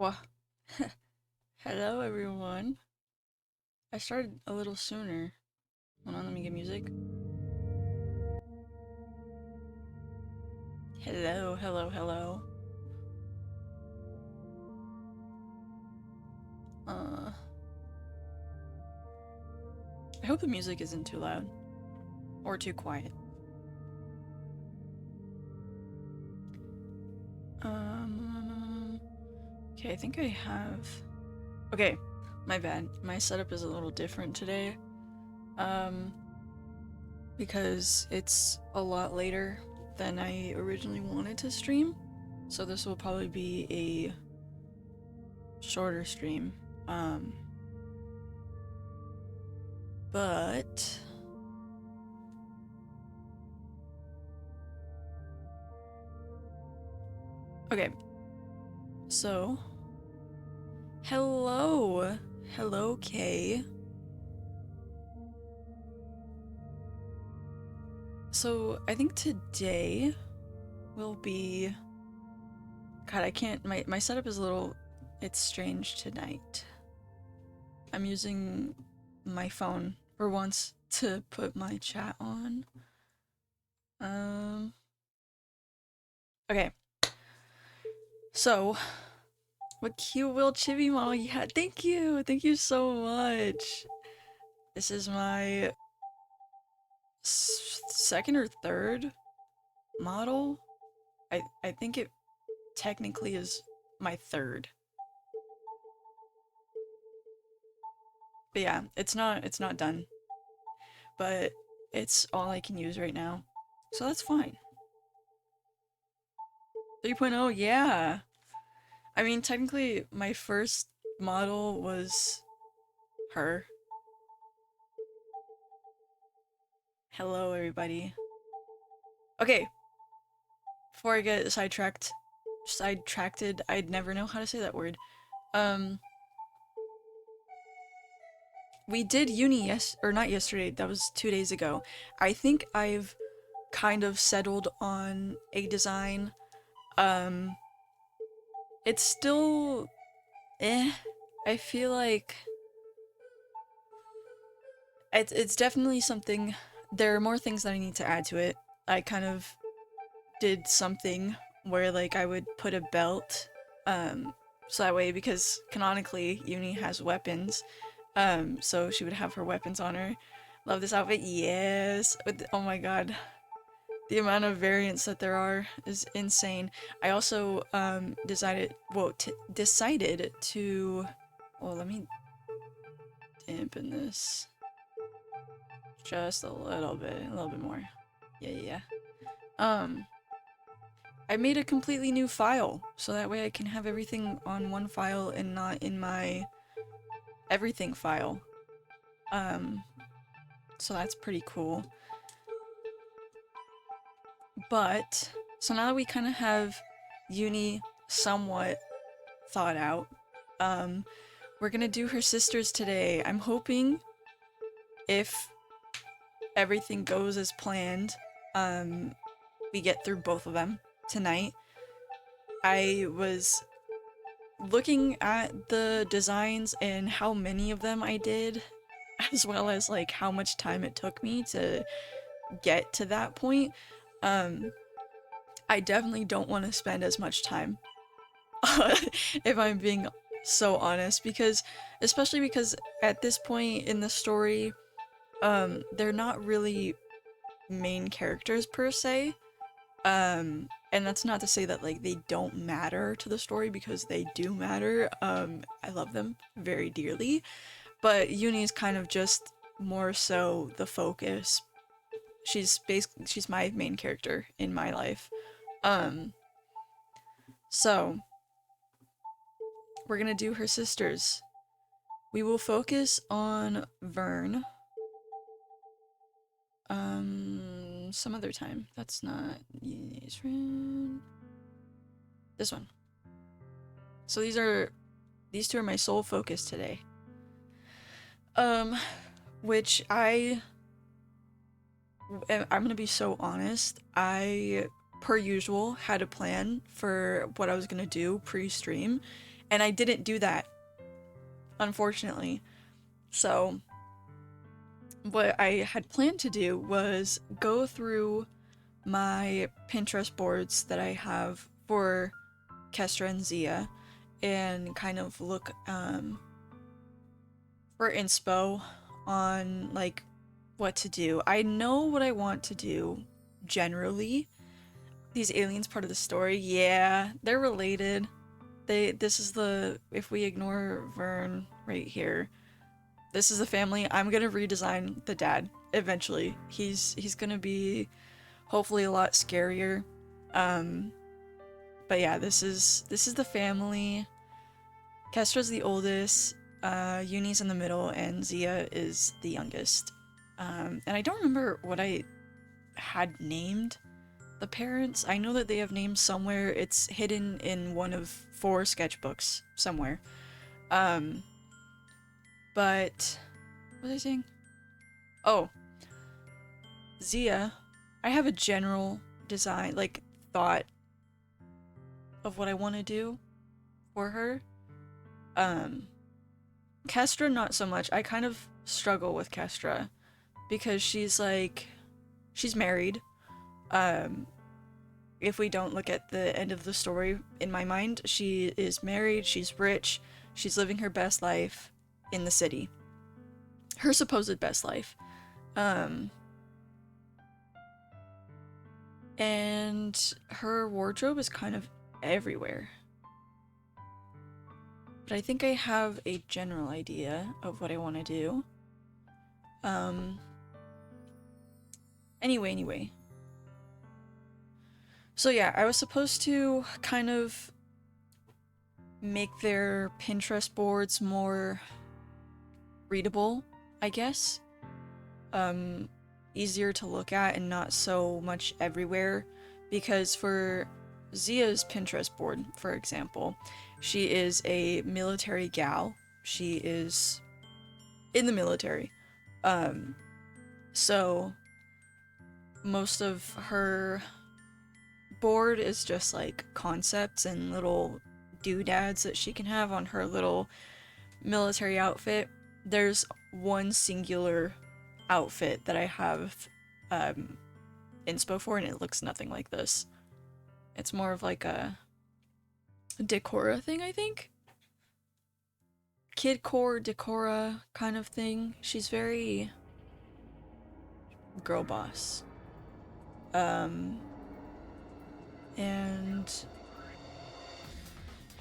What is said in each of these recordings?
Well, hello everyone. I started a little sooner. Hold on, let me get music. Hello, hello, hello. Uh, I hope the music isn't too loud or too quiet. Okay, I think I have. Okay, my bad. My setup is a little different today. Um, because it's a lot later than I originally wanted to stream. So this will probably be a shorter stream. But okay. So, hello. Hello, Kay. So, I think today will be God, I can't my setup is a little it's strange tonight. I'm using my phone for once to put my chat on. Okay. So, what cute Will Chibi model you had. Thank you. Thank you so much. This is my second or third model. I think it technically is my third. But yeah, it's not done. But it's all I can use right now. So that's fine. 3.0, yeah. I mean, technically my first model was her. Hello everybody. Okay. Before I get sidetracked, I'd never know how to say that word. Um we did uni or not yesterday, that was 2 days ago. I think I've kind of settled on a design. Um it's still I feel like it's definitely something. There are more things that I need to add to it. I kind of did something where like I would put a belt so that way, because canonically Uni has weapons, so she would have her weapons on her. Love this outfit. Yes. Oh my god. The amount of variants that there are is insane. I also decided to well, let me dampen this just a little bit more. Yeah. Um, I made a completely new file, so that way I can have everything on one file and not in my everything file. Um, so that's pretty cool. But, so now that we kind of have Uni somewhat thought out, we're gonna do her sisters today. I'm hoping, if everything goes as planned, we get through both of them tonight. I was looking at the designs and how many of them I did, as well as like how much time it took me to get to that point. Um, I definitely don't want to spend as much time, if I'm being so honest, because especially because at this point in the story, they're not really main characters per se. And that's not to say that like they don't matter to the story, because they do matter. I love them very dearly, but Uni is kind of just more so the focus. She's my main character in my life. Um, so we're gonna do her sisters. We will focus on Vern. Some other time. That's not this one. So these two are my sole focus today. Which I'm gonna be so honest, I, per usual, had a plan for what I was gonna do pre-stream, And I didn't do that, unfortunately. So what I had planned to do was go through my Pinterest boards that I have for Kestra and Zia and kind of look for inspo on like what to do. I know what I want to do generally. These aliens part of the story, yeah, they're related. This is the, if we ignore Vern right here, this is the family. I'm gonna redesign the dad eventually. He's gonna be hopefully a lot scarier. But yeah, this is the family. Kestra's the oldest, Uni's in the middle, and Zia is the youngest. And I don't remember what I had named the parents. I know that they have names somewhere. It's hidden in one of 4 sketchbooks somewhere. But what was I saying? Oh, Zia, I have a general design, like, thought of what I want to do for her. Kestra, not so much. I kind of struggle with Kestra because she's married. If we don't look at the end of the story, in my mind, she is married, she's rich, she's living her best life in the city. Her supposed best life. And her wardrobe is kind of everywhere. But I think I have a general idea of what I want to do. Anyway. So yeah, I was supposed to kind of make their Pinterest boards more readable, I guess. Easier to look at and not so much everywhere. Because for Zia's Pinterest board, for example, she is a military gal. She is in the military. So most of her board is just like concepts and little doodads that she can have on her little military outfit. There's one singular outfit that I have inspo for, and it looks nothing like this. It's more of like a Decora thing, I think. Kidcore, Decora kind of thing. She's very girl boss. And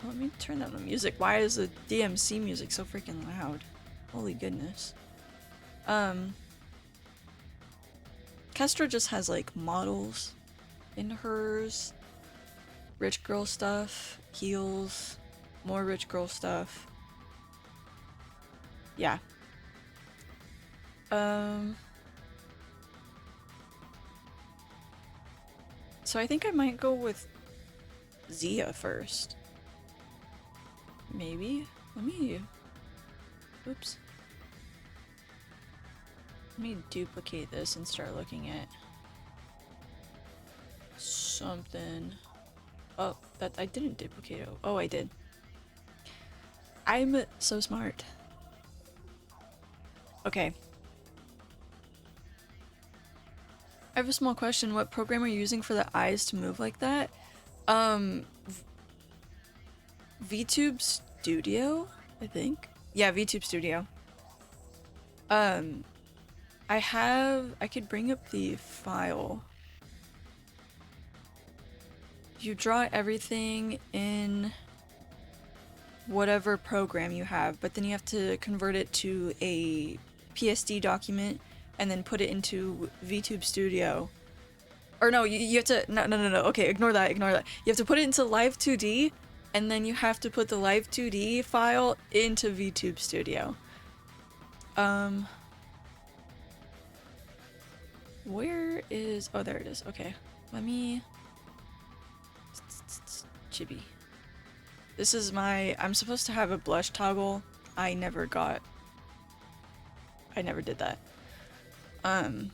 let me turn down the music. Why is the DMC music so freaking loud? Holy goodness. Kestra just has like models in hers. Rich girl stuff, heels, more rich girl stuff. Yeah. So I think I might go with Zia first. Maybe? Oops. Let me duplicate this and start looking at something. Oh, that I didn't duplicate it. Oh, I did. I'm so smart. Okay. I have a small question. What program are you using for the eyes to move like that? VTube Studio, I think. Yeah, VTube Studio. I could bring up the file. You draw everything in whatever program you have, but then you have to convert it to a PSD document and then put it into VTube Studio. Or no, you have to, no, okay, ignore that. You have to put it into Live 2D, and then you have to put the Live 2D file into VTube Studio. Where is, oh, there it is, okay. Let me, chibi. This is my, I'm supposed to have a blush toggle. I never did that. And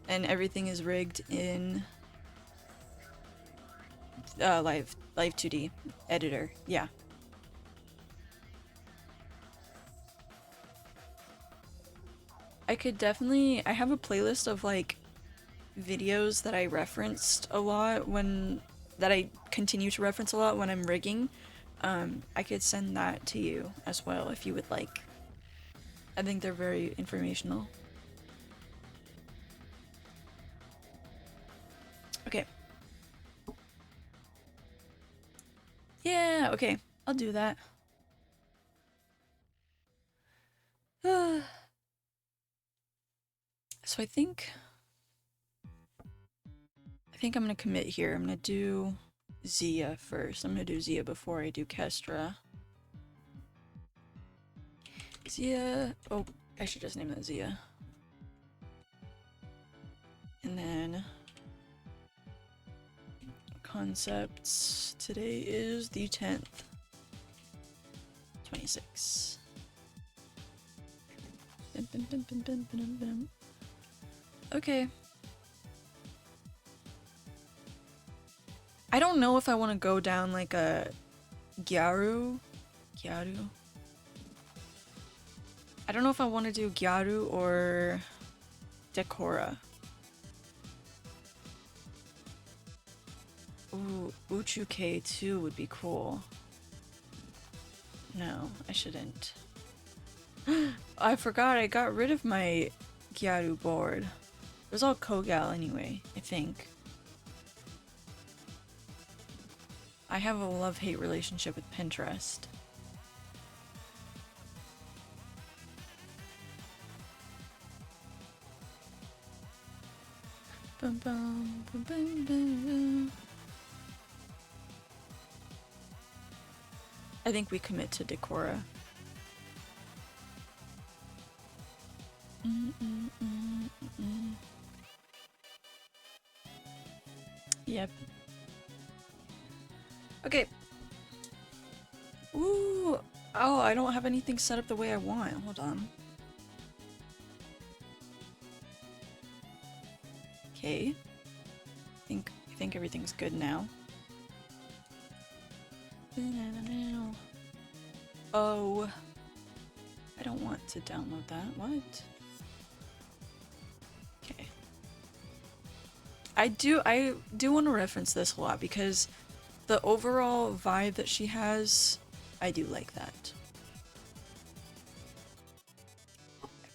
everything is rigged in live 2D editor. Yeah. I could definitely, I have a playlist of like videos that I referenced a lot that I continue to reference a lot when I'm rigging. I could send that to you as well if you would like. I think they're very informational. Okay. Yeah, okay. I'll do that. So I think I'm gonna commit here. I'm gonna do Zia first. I'm gonna do Zia before I do Kestra. Zia. Oh, I should just name that Zia. And then concepts. Today is the 10th. 26. Okay. I don't know if I want to go down like a Gyaru. I don't know if I want to do Gyaru or Decora. Ooh, Uchuke too would be cool. No, I shouldn't. I forgot I got rid of my Gyaru board. It was all Kogal anyway, I think. I have a love-hate relationship with Pinterest. Bum, bum, bum, bum, bum. I think we commit to Decora. Yep. Okay. Ooh. Oh, I don't have anything set up the way I want. Hold on. Okay. I think everything's good now. Oh. I don't want to download that. What? Okay. I do want to reference this a lot because the overall vibe that she has, I do like that.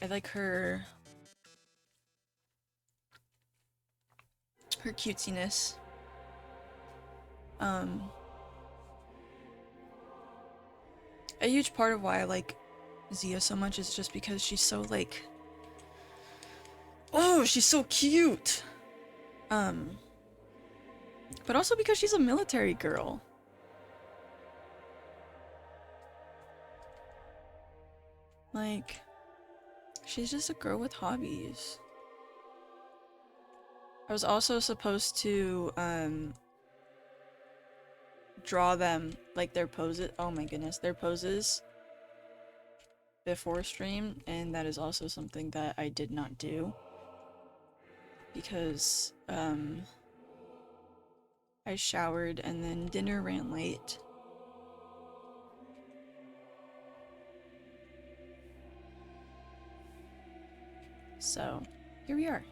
I like her cutesiness. A huge part of why I like Zia so much is just because she's so like, oh, she's so cute. But also because she's a military girl. Like, she's just a girl with hobbies. I was also supposed to draw them, like their poses. Oh my goodness, their poses before stream, and that is also something that I did not do because I showered and then dinner ran late. So here we are.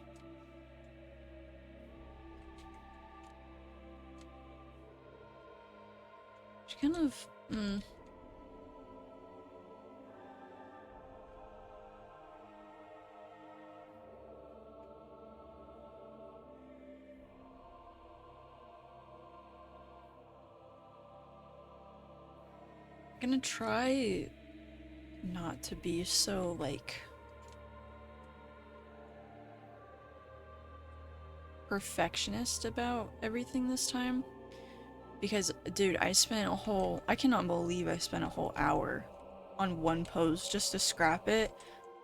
She kind of gonna try not to be so like perfectionist about everything this time because dude, I cannot believe I spent a whole hour on one pose just to scrap it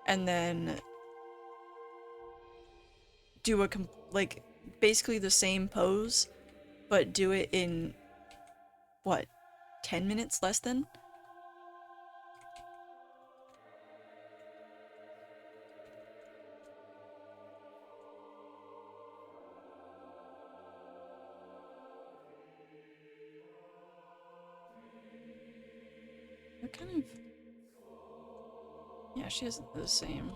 and then do like basically the same pose but do it in what, 10 minutes less than? kind of... Yeah, she has the same.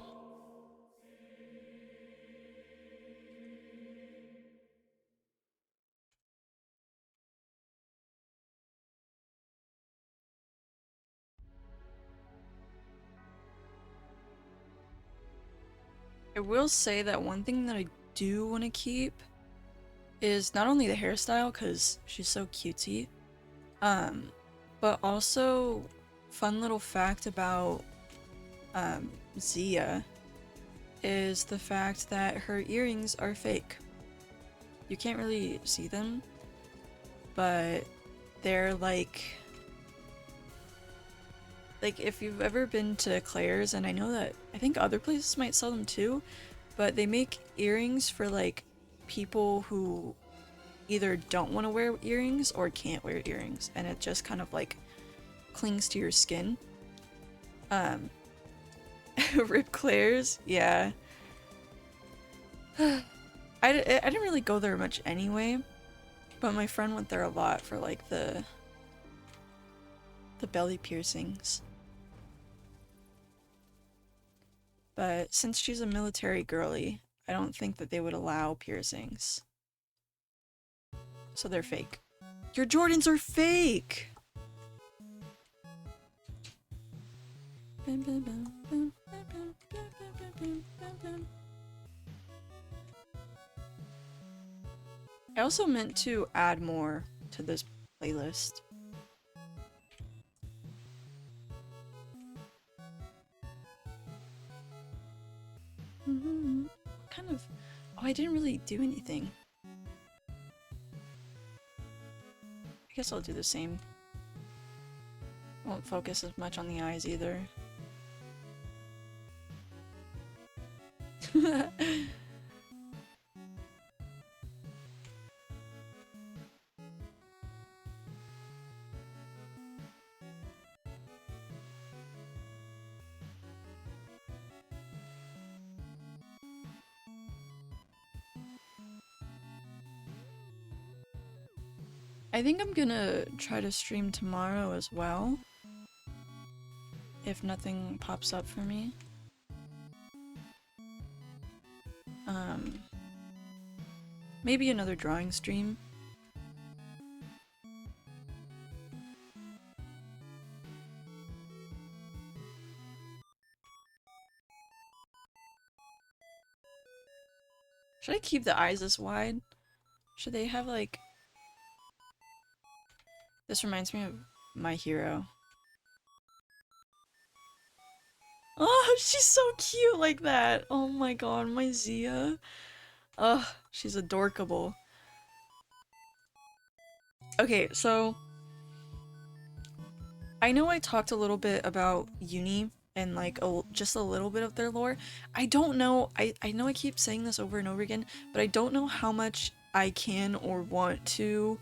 I will say that one thing that I do want to keep is not only the hairstyle, because she's so cutesy, but also fun little fact about Zia is the fact that her earrings are fake. You can't really see them, but they're like if you've ever been to Claire's, and I know that I think other places might sell them too, but they make earrings for like people who either don't want to wear earrings or can't wear earrings, and it just kind of like clings to your skin. Rip Claire's, yeah. I didn't really go there much anyway, but my friend went there a lot for like the belly piercings. But since she's a military girly, I don't think that they would allow piercings. So they're fake. Your Jordans are fake! I also meant to add more to this playlist. Kind of... Oh, I didn't really do anything. I guess I'll do the same. Won't focus as much on the eyes either. I think I'm gonna try to stream tomorrow as well, if nothing pops up for me. Maybe another drawing stream. Should I keep the eyes this wide? Should they have like... This reminds me of My Hero. Oh, she's so cute like that! Oh my god, my Zia. Ugh, she's adorkable. Okay, so... I know I talked a little bit about Uni and like just a little bit of their lore. I don't know, I know I keep saying this over and over again, but I don't know how much I can or want to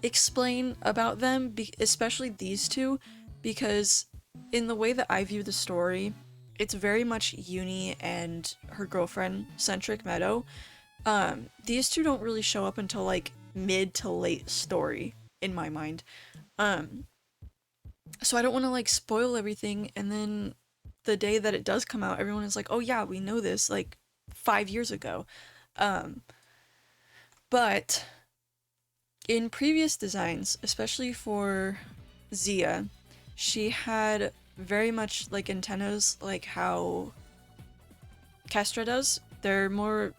explain about them, especially these two, because in the way that I view the story, it's very much Uni and her girlfriend centric Meadow. These two don't really show up until like mid to late story in my mind. So I don't want to like spoil everything, and then the day that it does come out, everyone is like, oh yeah, we know this like 5 years ago. But in previous designs, especially for Zia, she had very much like antennas like how Kestra does. They're more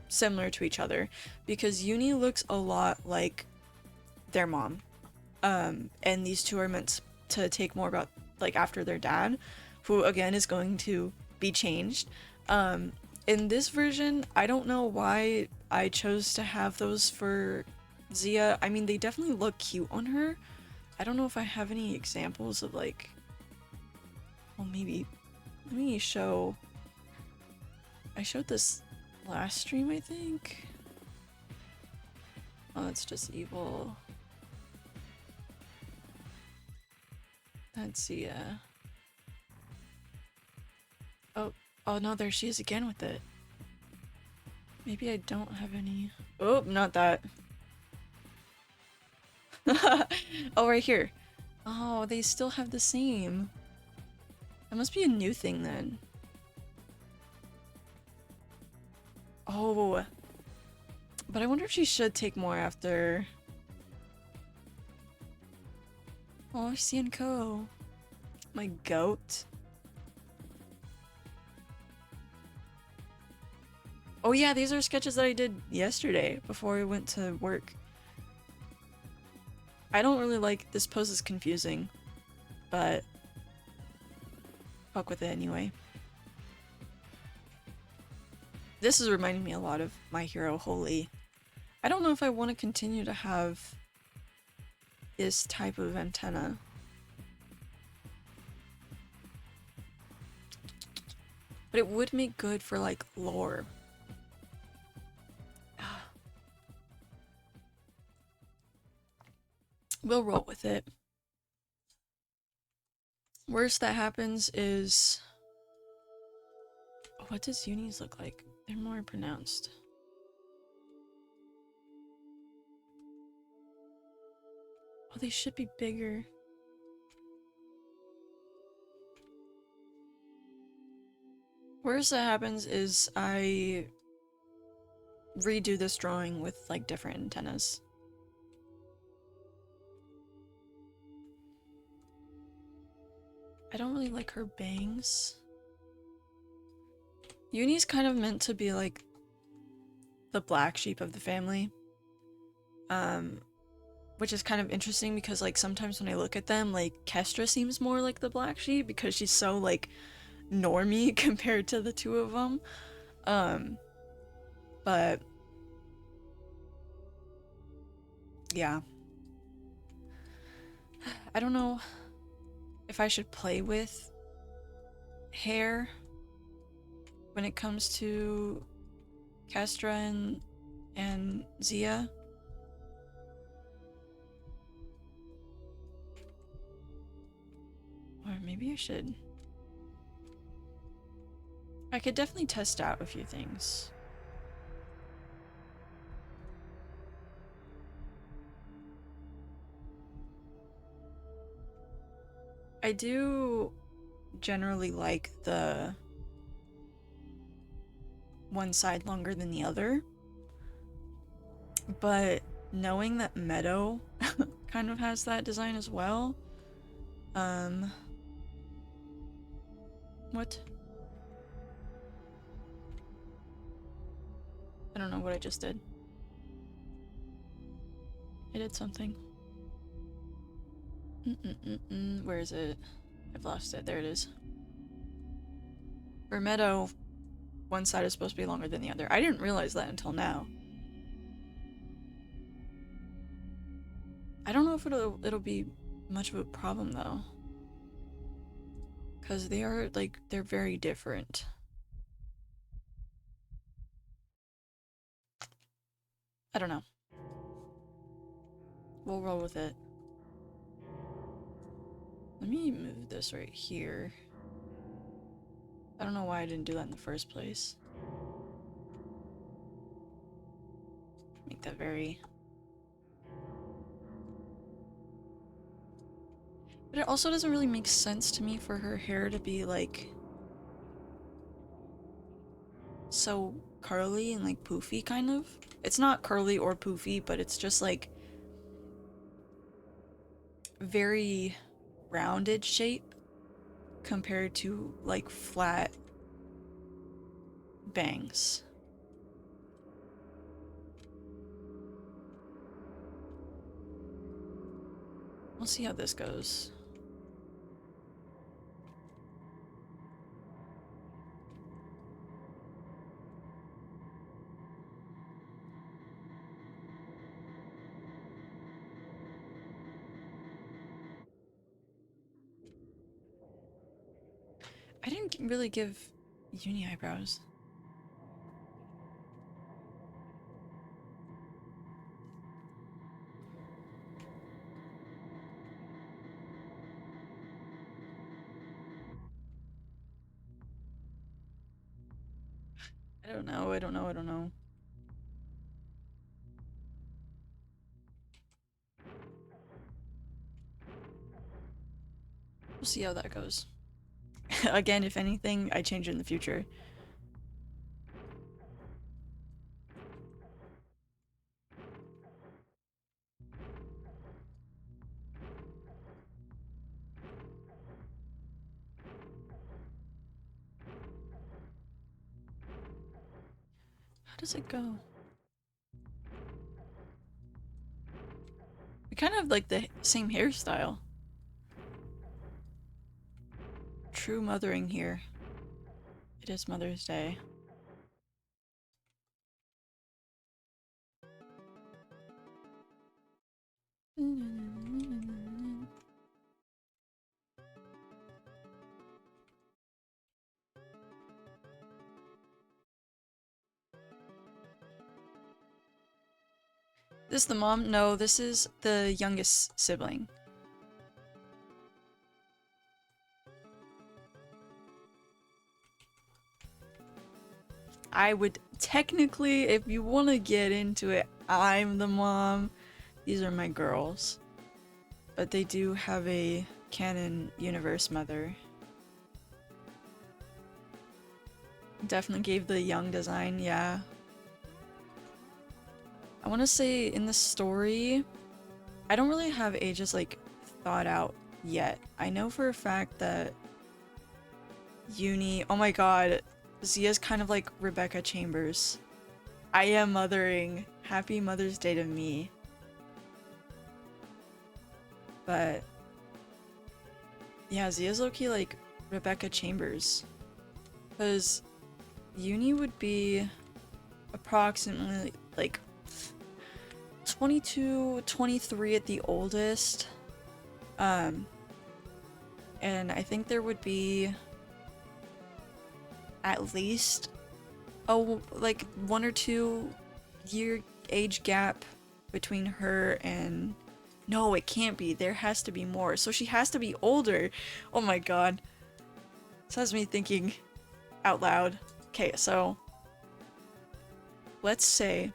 similar to each other because Uni looks a lot like their mom. And these two are meant to take more about like after their dad, who again is going to be changed. In this version, I don't know why I chose to have those for Zia. I mean, they definitely look cute on her. I don't know if I have any examples of like... Well, maybe... Let me show... I showed this last stream, I think? Oh, it's just evil. That's Zia. Oh no, there she is again with it. Maybe I don't have any... Oh, not that. Oh, right here. Oh, they still have the same. That must be a new thing then. Oh. But I wonder if she should take more after... Oh, Cienco. My goat. Oh yeah, these are sketches that I did yesterday before I went to work. I don't really like this pose is confusing, but fuck with it anyway. This is reminding me a lot of My Hero Holy. I don't know if I want to continue to have this type of antenna. But it would make good for like lore. We'll roll with it. Worst that happens is... What does unis look like? They're more pronounced. Oh, they should be bigger. Worst that happens is I redo this drawing with like different antennas. I don't really like her bangs. Uni's kind of meant to be like the black sheep of the family. Which is kind of interesting because like sometimes when I look at them, like Kestra seems more like the black sheep because she's so like normie compared to the two of them. But yeah. I don't know if I should play with hair when it comes to Kestra and Zia. Or maybe I should. I could definitely test out a few things. I do generally like the one side longer than the other, but knowing that Meadow kind of has that design as well, what? I don't know what I just did. I did something. Where is it? I've lost it. There it is. For Meadow, one side is supposed to be longer than the other. I didn't realize that until now. I don't know if it'll be much of a problem though. Because they are like, they're very different. I don't know. We'll roll with it. Let me move this right here. I don't know why I didn't do that in the first place. Make that very... But it also doesn't really make sense to me for her hair to be like... so curly and like poofy kind of. It's not curly or poofy, but it's just like... very rounded shape compared to like flat bangs. We'll see how this goes. I didn't really give uni eyebrows. I don't know, I don't know, I don't know. We'll see how that goes. Again, if anything, I change it in the future. How does it go? We kind of have like the same hairstyle. True mothering here. It is Mother's Day. This the mom? No, this is the youngest sibling. I would technically, if you want to get into it, I'm the mom. These are my girls. But they do have a canon universe mother. Definitely gave the young design, yeah. I want to say in the story, I don't really have ages like thought out yet. I know for a fact that Uni, oh my god, Zia's kind of like Rebecca Chambers. I am mothering. Happy Mother's Day to me. But yeah, Zia's low-key like Rebecca Chambers. Because Uni would be approximately like 22, 23 at the oldest. And I think there would be at least like 1 or 2 year age gap between her and... No, it can't be. There has to be more. So she has to be older. Oh my god. This has me thinking out loud. Okay, so let's say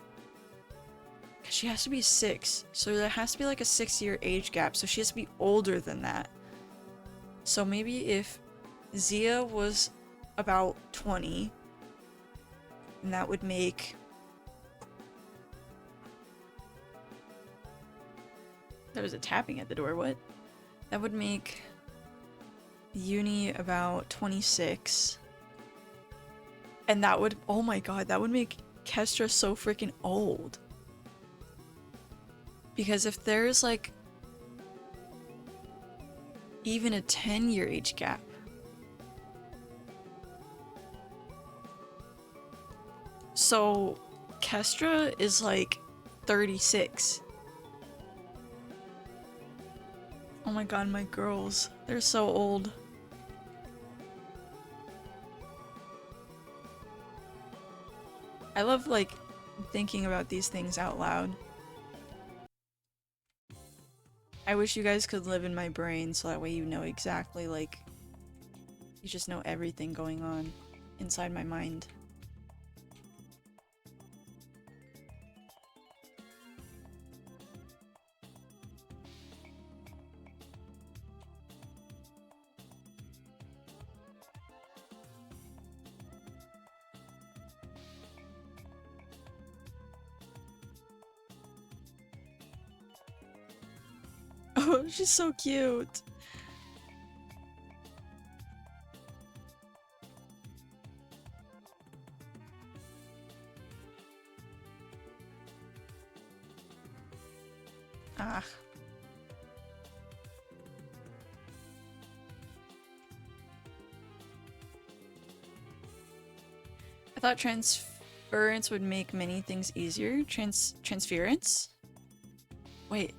she has to be 6, so there has to be like a 6-year age gap, so she has to be older than that. So maybe if Zia was about 20, and that would make... There was a tapping at the door, what? That would make Uni about 26. And that would... Oh my god, that would make Kestra so freaking old. Because if there's like even a 10-year age gap, so Kestra is like 36. Oh my god, my girls, they're so old. I love like thinking about these things out loud. I wish you guys could live in my brain so that way you know exactly, like, you just know everything going on inside my mind. Oh, she's so cute. Ah. I thought transference would make many things easier. Transference? Wait.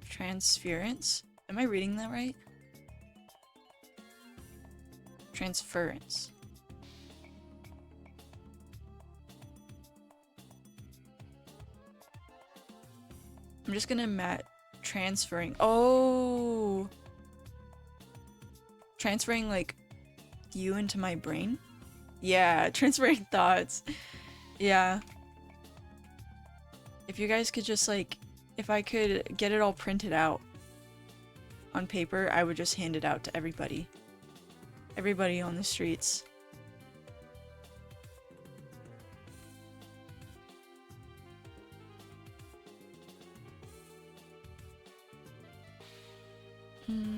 Transference? Am I reading that right? Transference. I'm just gonna transferring. Oh! Transferring, like, you into my brain? Yeah, transferring thoughts. Yeah. If you guys could just, like, if I could get it all printed out. on paper, I would just hand it out to everybody. Everybody on the streets.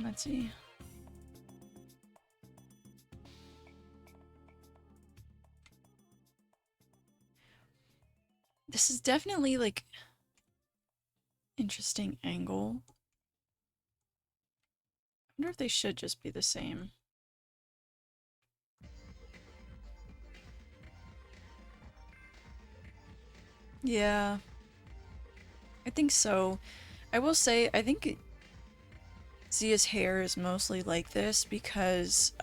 Let's see. This is definitely like interesting angle. I wonder if they should just be the same. Yeah, I think so. I will say, I think Zia's hair is mostly like this because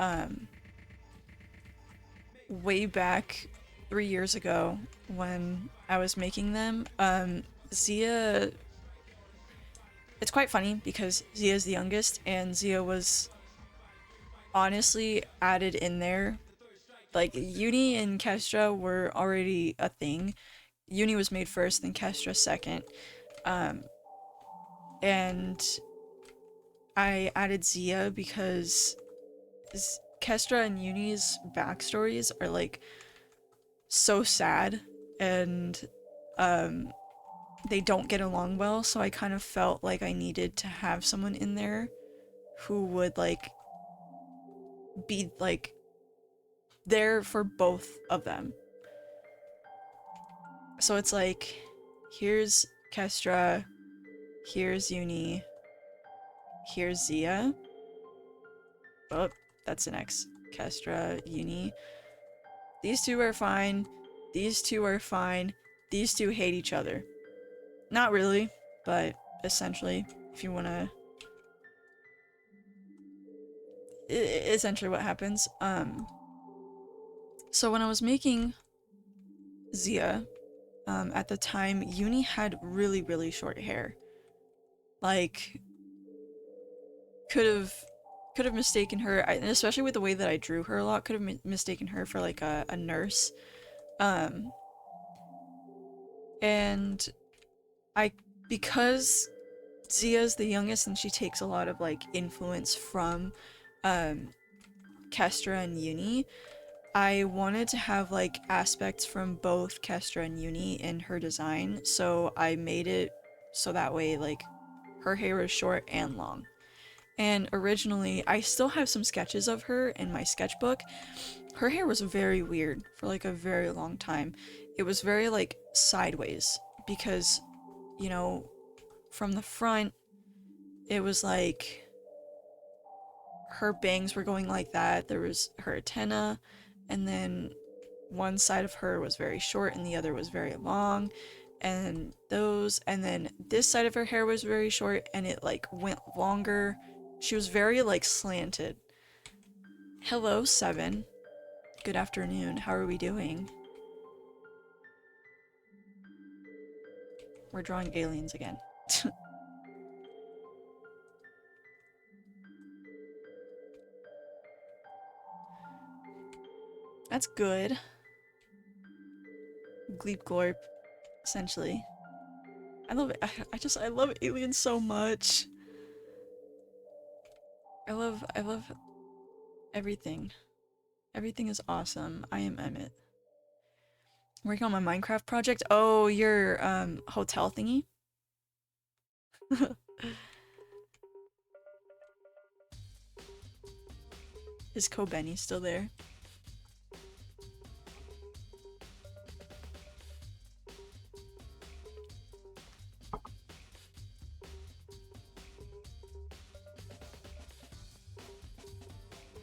way back 3 years ago when I was making them, Zia, it's quite funny because Zia's the youngest and Zia was honestly added in there. Like, Uni and Kestra were already a thing. Uni was made first, then Kestra second. And I added Zia because Kestra and Uni's backstories are like so sad and they don't get along well, so I kind of felt like I needed to have someone in there who would like be like there for both of them. So it's like, here's Kestra, here's Uni, here's Zia. Oh, that's an X. Kestra, Uni. These two are fine. These two are fine. These two hate each other. Not really, but essentially, if you wanna... essentially what happens. So when I was making Zia, at the time, Uni had really, really short hair. Like, could have mistaken her, and especially with the way that I drew her a lot, could have mistaken her for like a nurse. And because Zia's the youngest and she takes a lot of like influence from Kestra and Uni, I wanted to have like aspects from both Kestra and Uni in her design, so I made it so that way like her hair is short and long. And originally, I still have some sketches of her in my sketchbook. Her hair was very weird for like a very long time. It was very like sideways because, you know, from the front, it was like her bangs were going like that. There was her antenna, and then one side of her was very short and the other was very long, and then this side of her hair was very short and it like went longer. She was very like slanted. Hello, 7. Good afternoon. How are we doing? We're drawing aliens again. That's good. Gleep glorp, essentially. I love it. I love aliens so much. I love everything. Everything is awesome. I am Emmett. Working on my Minecraft project. Oh, your hotel thingy? Is Kobeni still there?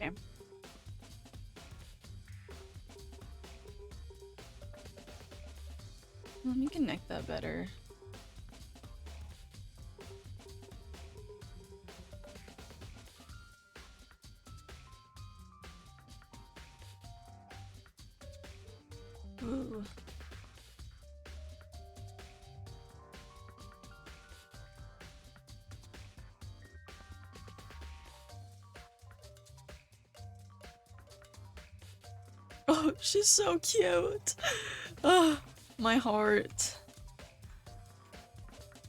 Okay. Let me connect that better. Ooh. Oh, she's so cute. Oh, my heart.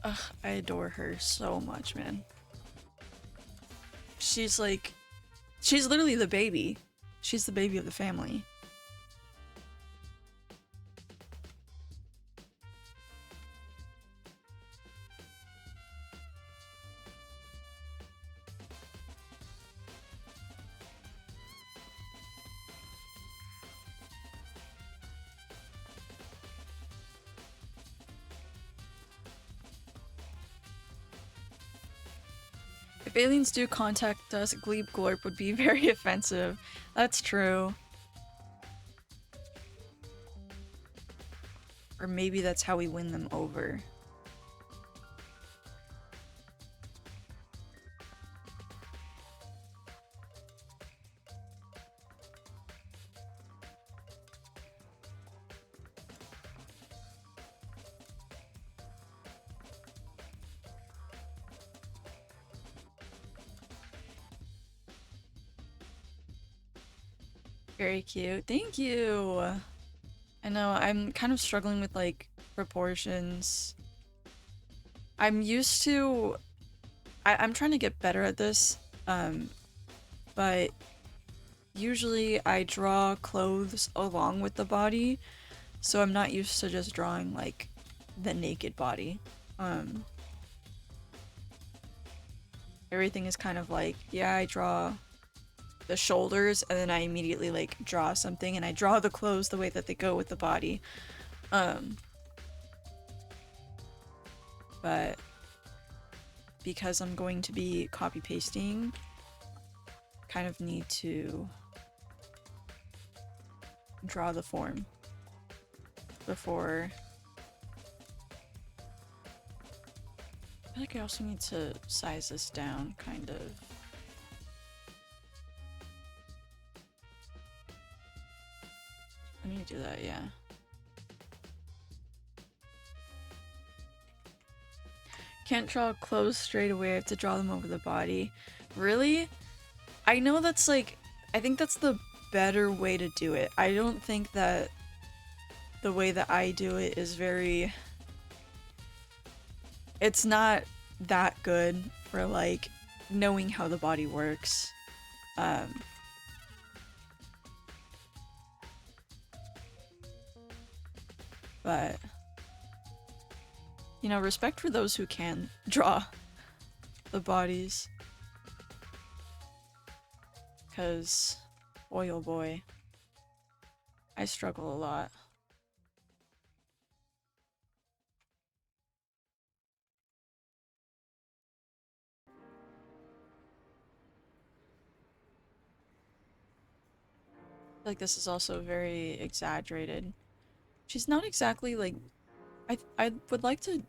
Ugh, I adore her so much, man. she's like, she's literally the baby. She's the baby of the family. If aliens do contact us, Gleep Glorp would be very offensive. That's true. Or maybe that's how we win them over. Very cute. Thank you! I know, I'm kind of struggling with, like, proportions. I'm used to... I'm trying to get better at this, but usually I draw clothes along with the body, so I'm not used to just drawing, like, the naked body. Everything is kind of like, yeah, I draw the shoulders, and then I immediately, like, draw something, and I draw the clothes the way that they go with the body. But because I'm going to be copy-pasting, kind of need to draw the form before... I feel like I also need to size this down, kind of. I need to do that, yeah. Can't draw clothes straight away, I have to draw them over the body. Really? I know that's like, I think that's the better way to do it. I don't think that the way that I do it is very... It's not that good for, like, knowing how the body works. But, you know, respect for those who can draw the bodies. 'Cause, boy oh boy, I struggle a lot. I feel like this is also very exaggerated. She's not exactly like... I would like to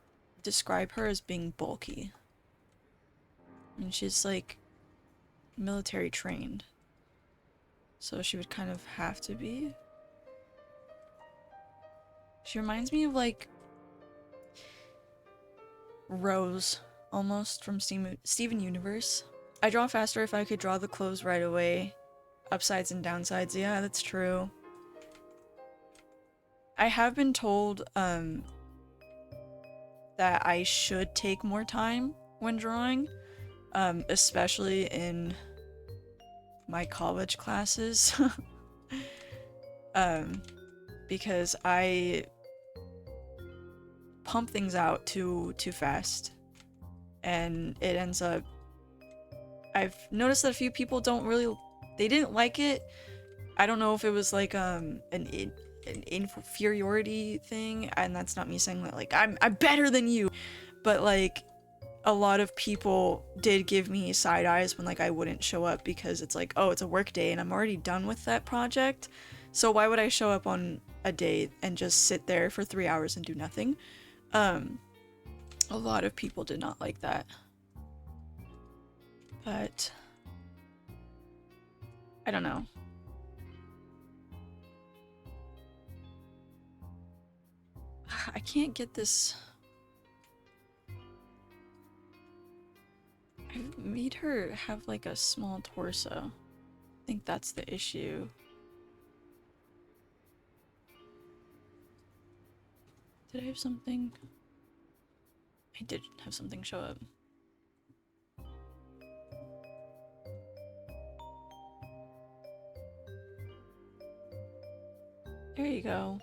describe her as being bulky. I mean, she's like military trained. So she would kind of have to be. She reminds me of like Rose, almost, from Steven Universe. I draw faster if I could draw the clothes right away. Upsides and downsides, yeah, that's true. I have been told that I should take more time when drawing, especially in my college classes. Because I pump things out too fast, and it ends up... I've noticed that a few people they didn't like it. I don't know if it was like an inferiority thing, and that's not me saying that like I'm better than you, but like a lot of people did give me side eyes when like I wouldn't show up, because it's like, oh, it's a work day and I'm already done with that project, so why would I show up on a day and just sit there for 3 hours and do nothing? A lot of people did not like that. But I don't know. I can't get this. I made her have like a small torso. I think that's the issue. Did I have something? I did have something show up. There you go.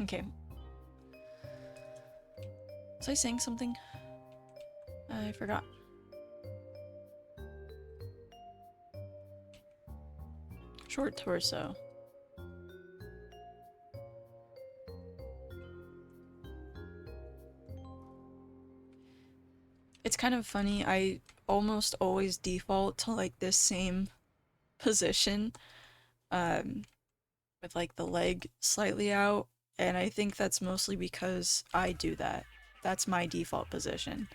Okay. Was I saying something? I forgot. Short torso. It's kind of funny, I almost always default to like this same position, with like the leg slightly out, and I think that's mostly because I do that. That's my default position.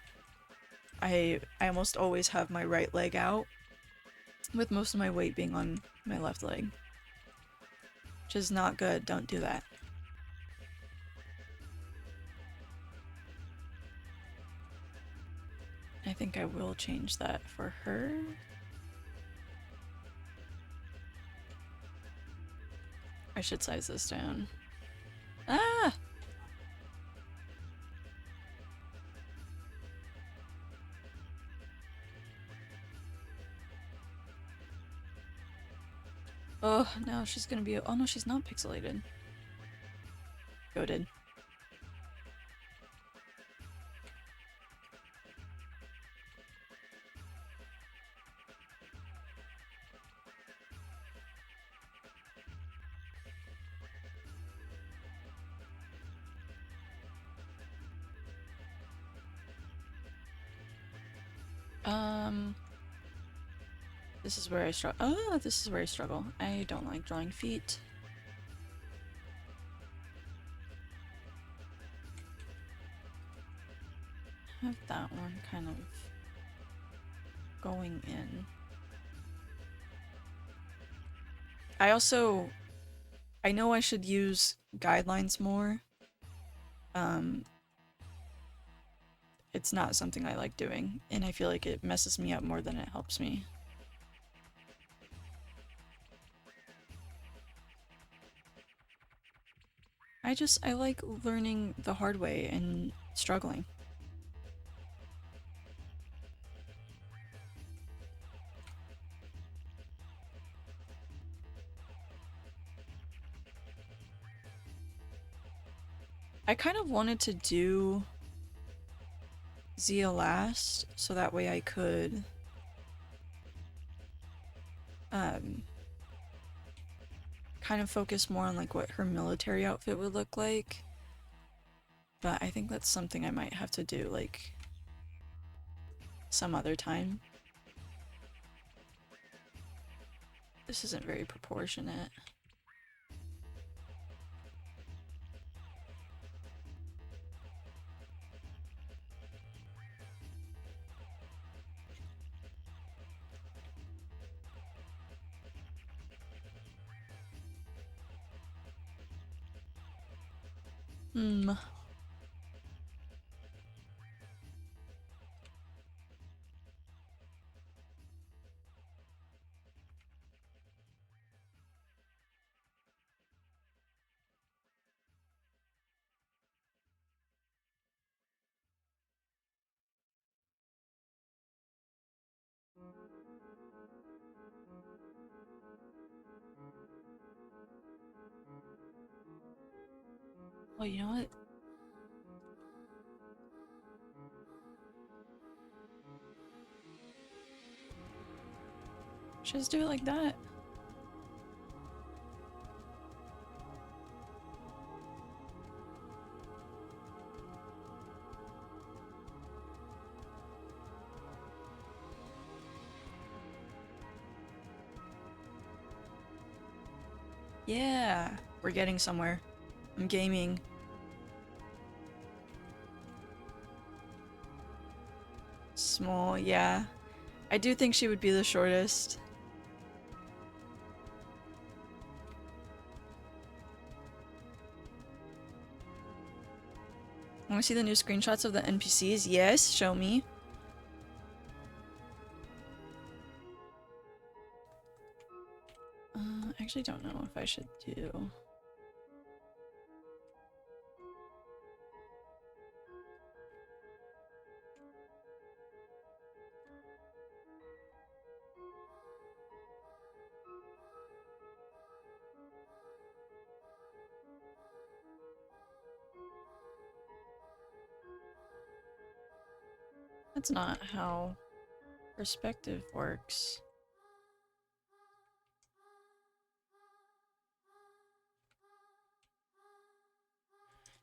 I almost always have my right leg out, with most of my weight being on my left leg. Which is not good, don't do that. I think I will change that for her. I should size this down. Ah! Oh, now she's gonna be- oh no, she's not pixelated. Goated. This is where I struggle. Oh, this is where I struggle. I don't like drawing feet. Have that one kind of going in. I know I should use guidelines more. It's not something I like doing, and I feel like it messes me up more than it helps me. I like learning the hard way and struggling. I kind of wanted to do Zia last, so that way I could kind of focus more on like what her military outfit would look like. But I think that's something I might have to do like some other time. This isn't very proportionate. Hmm. Well, you know what? Just do it like that. Yeah, we're getting somewhere. I'm gaming. Small, yeah. I do think she would be the shortest. Want to see the new screenshots of the NPCs? Yes, show me. I actually don't know if I should do... That's not how perspective works.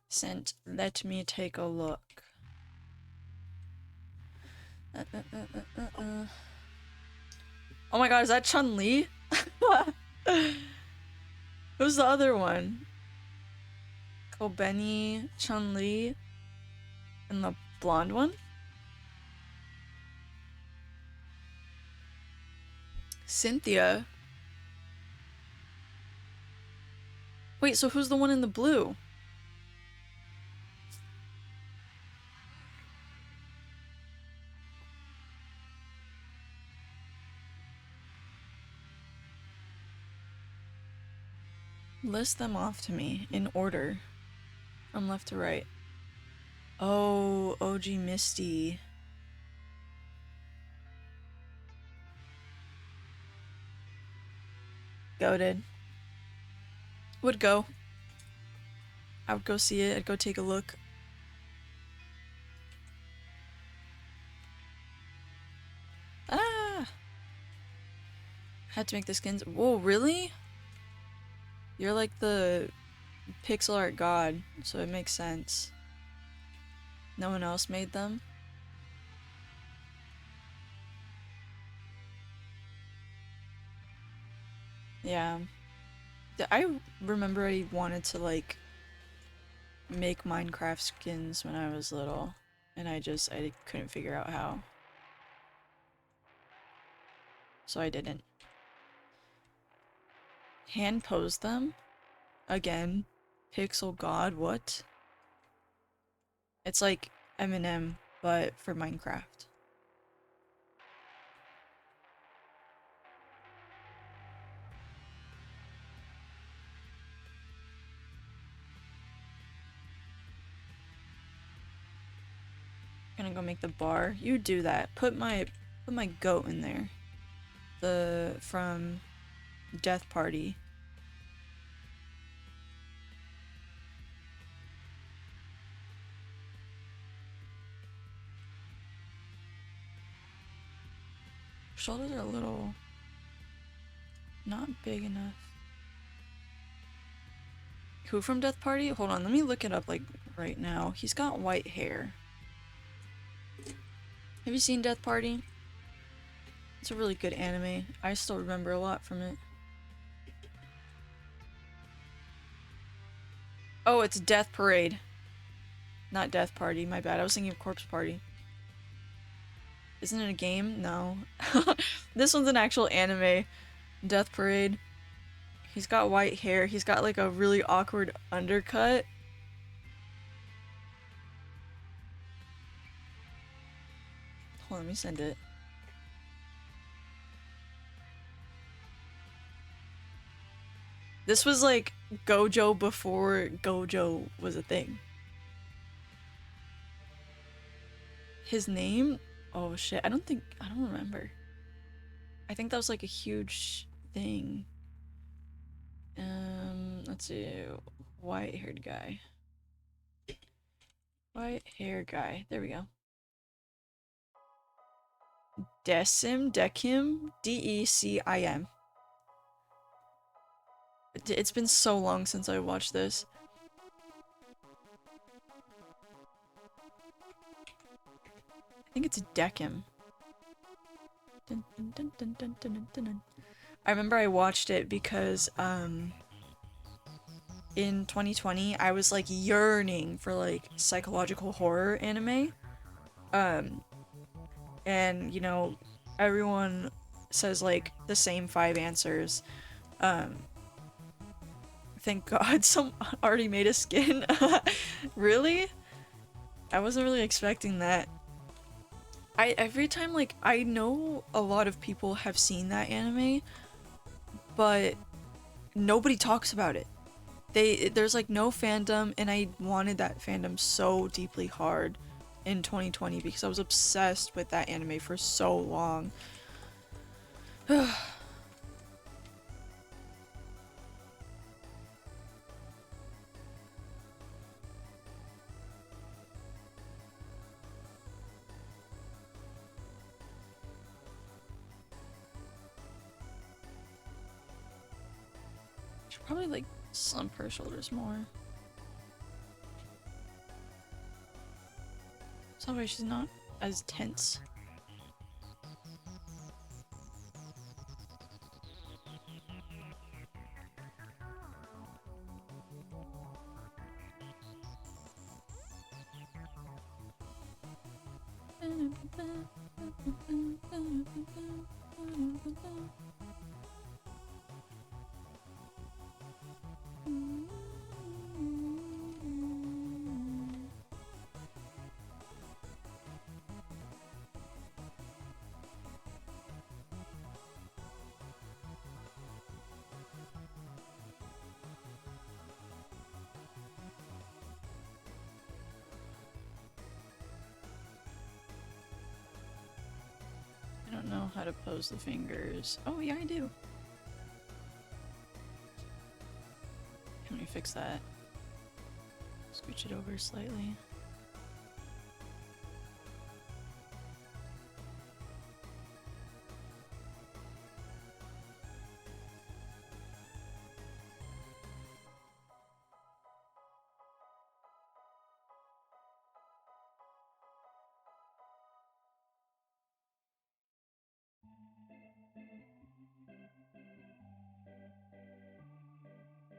Sent, let me take a look. Oh my god, is that Chun-Li? Who's the other one? Kobeni, Chun-Li, and the blonde one? Cynthia? Wait, so who's the one in the blue? List them off to me in order from left to right. Oh, OG Misty. Goated. Would go. I would go see it. I'd go take a look. Ah! Had to make the skins. Whoa, really? You're like the pixel art god, so it makes sense. No one else made them? Yeah. I remember I wanted to, like, make Minecraft skins when I was little, and I couldn't figure out how. So I didn't. Hand pose them? Again. Pixel god, what? It's like Eminem, but for Minecraft. Gonna go make the bar. You do that. Put my goat in there. From Death Party. Shoulders are a little not big enough. Who from Death Party? Hold on, let me look it up like right now. He's got white hair. Have you seen Death Party? It's a really good anime. I still remember a lot from it. Oh, it's Death Parade. Not Death Party, my bad. I was thinking of Corpse Party. Isn't it a game? No. This one's an actual anime. Death Parade. He's got white hair. He's got like a really awkward undercut. Hold on, let me send it. This was like Gojo before Gojo was a thing. His name? Oh shit, I don't remember. I think that was like a huge thing. Let's see. White-haired guy. White-haired guy. There we go. Decim? D-E-C-I-M. It's been so long since I watched this. I think it's Decim. Dun, dun, dun, dun, dun, dun, dun. I remember I watched it because, in 2020, I was, like, yearning for, like, psychological horror anime. And, you know, everyone says, like, the same 5 answers. Thank God some already made a skin. Really? I wasn't really expecting that. Every time, like, I know a lot of people have seen that anime, but nobody talks about it. There's like no fandom, and I wanted that fandom so deeply hard in 2020 because I was obsessed with that anime for so long. Probably like slump her shoulders more. So that way she's not as tense. I don't know how to pose the fingers. Oh yeah, I do. Can we fix that? Scooch it over slightly.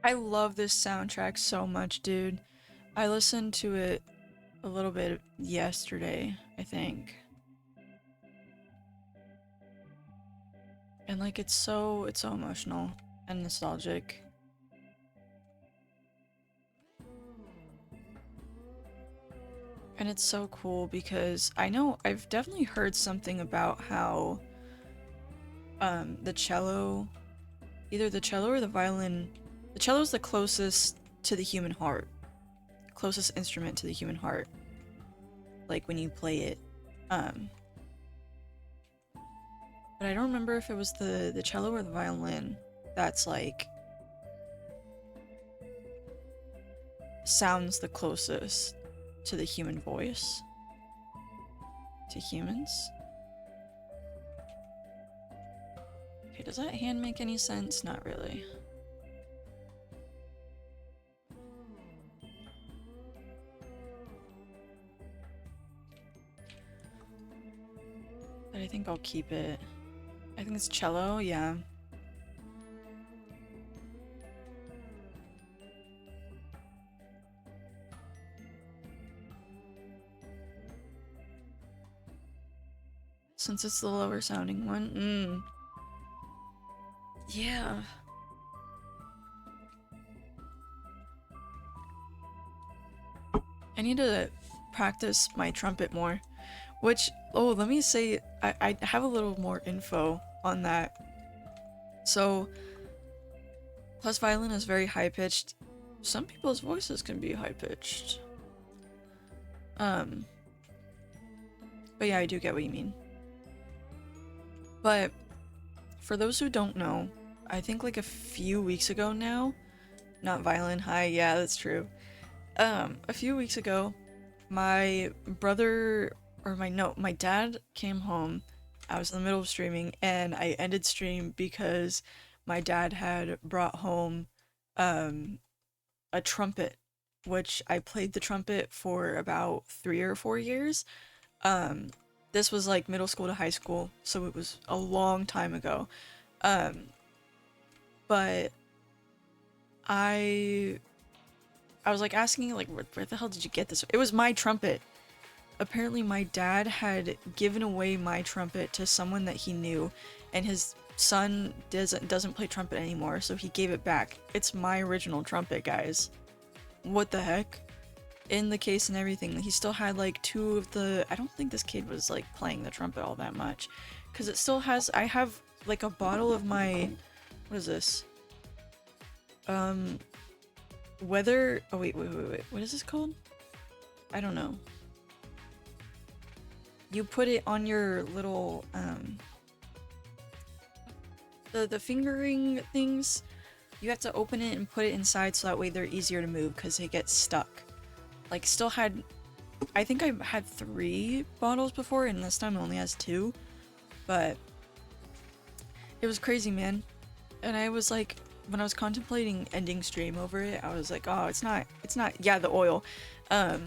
I love this soundtrack so much, dude. I listened to it a little bit yesterday, I think. And like it's so emotional and nostalgic. And it's so cool because I know I've definitely heard something about how the cello, either the cello or the violin, the cello is the closest to the human heart. Closest instrument to the human heart. Like when you play it. But I don't remember if it was the cello or the violin that's like sounds the closest to the human voice. To humans. Okay, does that hand make any sense? Not really. But I think I'll keep it. I think it's cello, yeah. Since it's the lower sounding one. Yeah. I need to practice my trumpet more. Which, oh, let me say, I have a little more info on that. So, plus violin is very high-pitched. Some people's voices can be high-pitched. But yeah, I do get what you mean. But, for those who don't know, I think like a few weeks ago now, not violin high, yeah, that's true. A few weeks ago, my brother, or my dad came home. I was in the middle of streaming, and I ended stream because my dad had brought home a trumpet, which I played the trumpet for about 3 or 4 years. This was like middle school to high school, so it was a long time ago. But I was like asking like where the hell did you get this? It was my trumpet. Apparently my dad had given away my trumpet to someone that he knew, and his son doesn't play trumpet anymore, so he gave it back. It's my original trumpet, guys. What the heck? In the case and everything. He still had like 2 of the... I don't think this kid was like playing the trumpet all that much, because it still has... I have like a bottle of my... What is this? Weather... Oh wait. What is this called? I don't know. You put it on your little, the fingering things. You have to open it and put it inside so that way they're easier to move because they get stuck. Like, still had... I think I had 3 bottles before, and this time it only has 2. But... it was crazy, man. And I was like... when I was contemplating ending stream over it, I was like, oh, it's not, yeah, the oil. I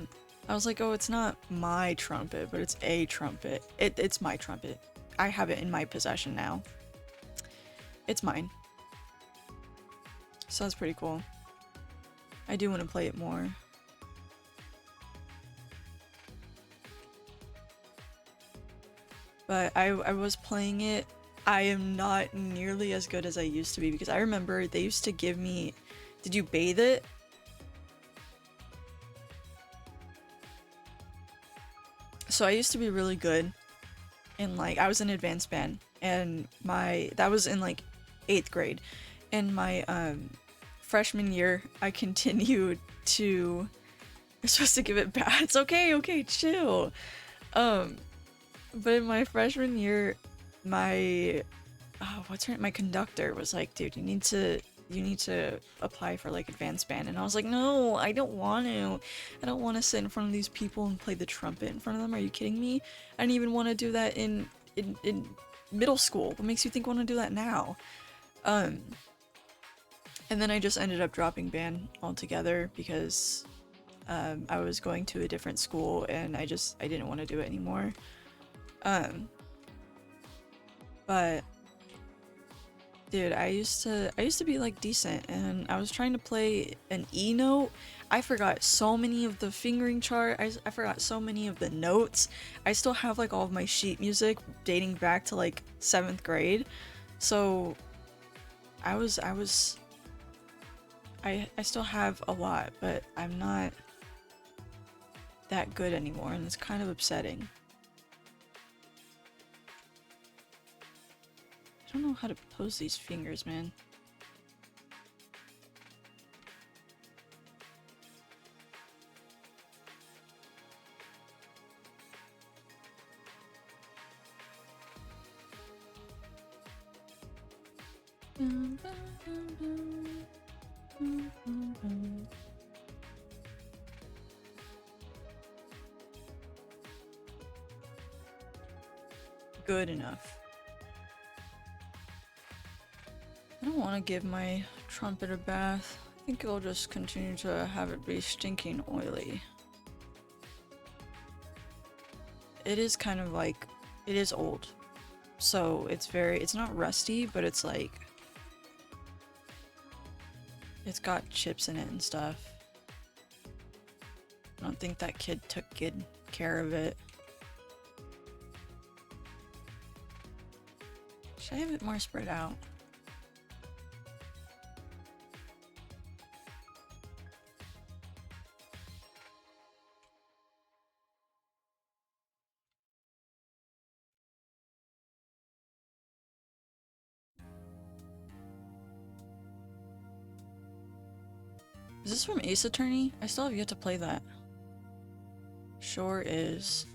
was like, oh, it's not my trumpet, but it's a trumpet. It's my trumpet. I have it in my possession now. It's mine. So that's pretty cool. I do want to play it more. But I was playing it. I am not nearly as good as I used to be because I remember they used to give me... Did you bathe it? So I used to be really good in like... I was in advanced band and that was in like 8th grade. In my freshman year, I continued to... You're supposed to give it back. It's okay, chill. But in my freshman year, my my conductor was like, dude, you need to apply for like advanced band. And I was like, no, I don't want to sit in front of these people and play the trumpet in front of them. Are you kidding me? I didn't even want to do that in middle school. What makes you think I want to do that now? And then I just ended up dropping band altogether because I was going to a different school and I didn't want to do it anymore. But dude, I used to be like decent, and I was trying to play an E note. I forgot so many of the fingering chart. I forgot so many of the notes. I still have like all of my sheet music dating back to like 7th grade. So I still have a lot, but I'm not that good anymore, and it's kind of upsetting. I don't know how to pose these fingers, man. Good enough. I don't want to give my trumpet a bath. I think I'll just continue to have it be stinking oily. It is kind of like, it is old. So it's not rusty, but it's like, it's got chips in it and stuff. I don't think that kid took good care of it. Should I have it more spread out? Is this from Ace Attorney? I still have yet to play that. Sure is.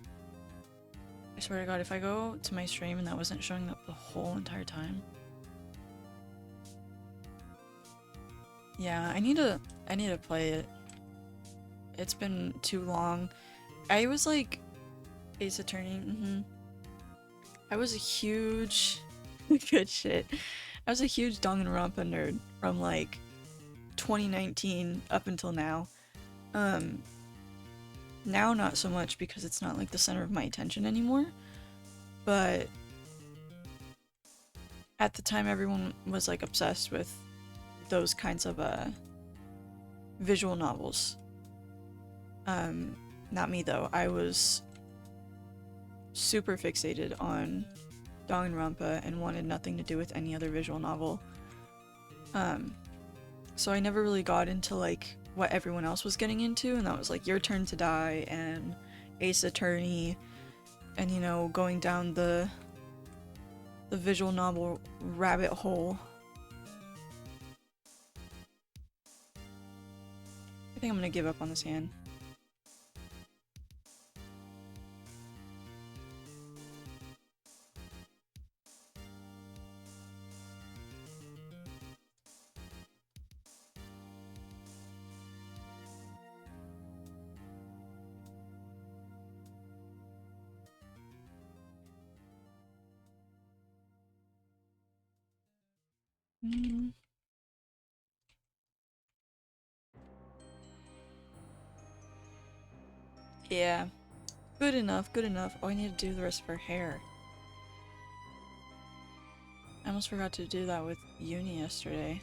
I swear to God, if I go to my stream and that wasn't showing up the whole entire time. Yeah, I need to play it. It's been too long. I was like Ace Attorney, I was a huge good shit. I was a huge Danganronpa nerd from like 2019 up until now. Now not so much because it's not like the center of my attention anymore. But at the time everyone was like obsessed with those kinds of visual novels. Not me though. I was super fixated on Danganronpa and wanted nothing to do with any other visual novel. So I never really got into like what everyone else was getting into, and that was like Your Turn to Die and Ace Attorney, and you know, going down the visual novel rabbit hole. I think I'm gonna give up on this hand. Yeah. Good enough, good enough. Oh, I need to do the rest of her hair. I almost forgot to do that with uni yesterday.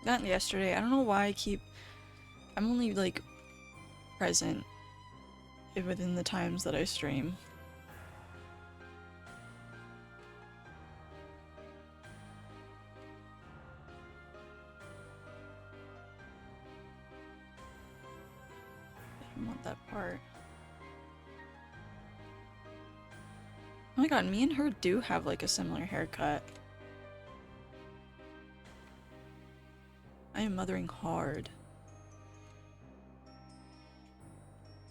Not yesterday. I don't know why I'm only like present within the times that I stream. I don't want that part. Oh my god, me and her do have like a similar haircut. I am mothering hard.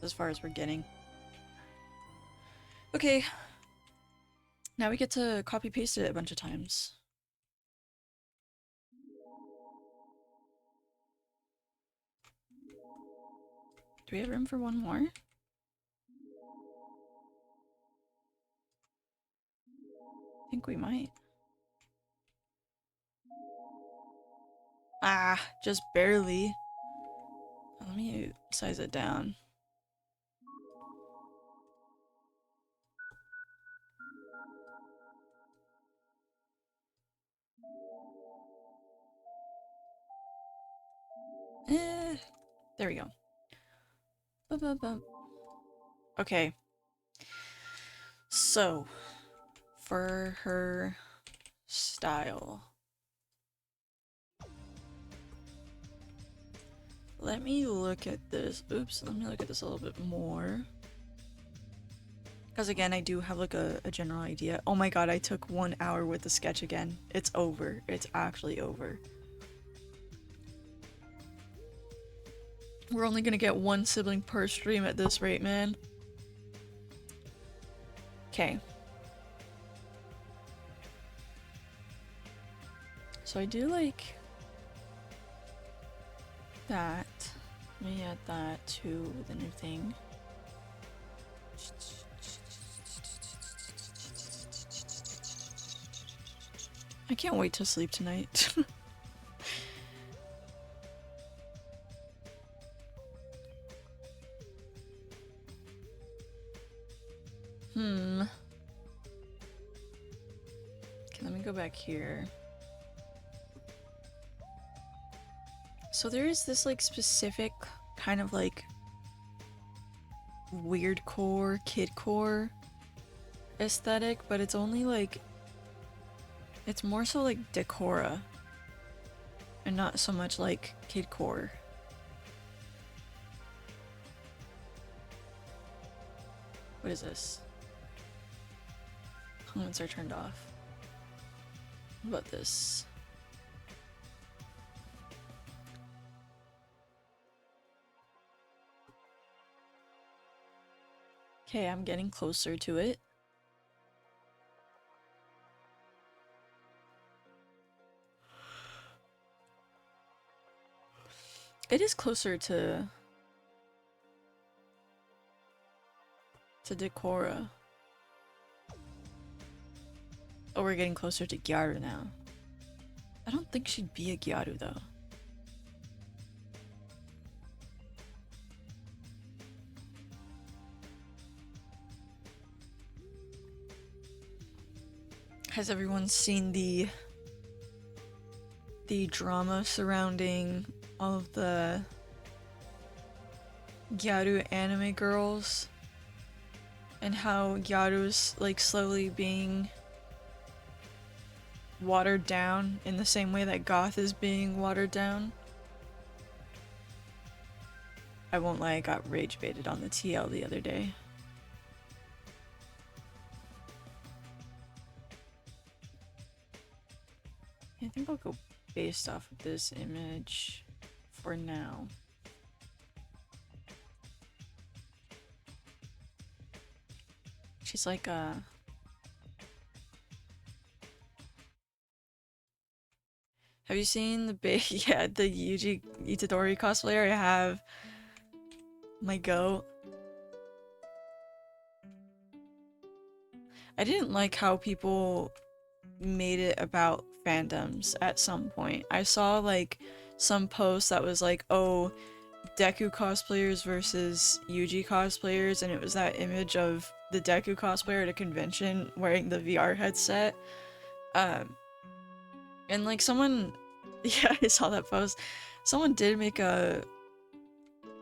As far as we're getting. Okay. Now we get to copy paste it a bunch of times. Do we have room for one more? I think we might. Ah, just barely. Let me size it down. There we go. Okay. So, for her style. Let me look at this. Oops, let me look at this a little bit more. Because again, I do have like a general idea. Oh my god, I took 1 hour with the sketch again. It's over. It's actually over. We're only gonna get one sibling per stream at this rate, man. Okay. So I do like that. Let me add that to the new thing. I can't wait to sleep tonight. Okay, let me go back here. So there is this like specific kind of like weird core, kid core aesthetic, but it's only like, it's more so like decora and not so much like kid core. What is this? Comments are turned off. What about this? Okay, I'm getting closer to it. It is closer to Decora. Oh, we're getting closer to Gyaru now. I don't think she'd be a Gyaru though. Has everyone seen the drama surrounding all of the Gyaru anime girls? And how Gyaru's like slowly being watered down in the same way that GAHH is being watered down? I won't lie, I got rage baited on the TL the other day. I think I'll go based off of this image for now. She's like a... Have you seen the yeah, the Yuji Itadori cosplayer? I have. My goat. I didn't like how people made it about fandoms at some point. I saw like some post that was like, oh, Deku cosplayers versus Yuji cosplayers, and it was that image of the Deku cosplayer at a convention wearing the VR headset. And like someone, yeah, I saw that post. Someone did make a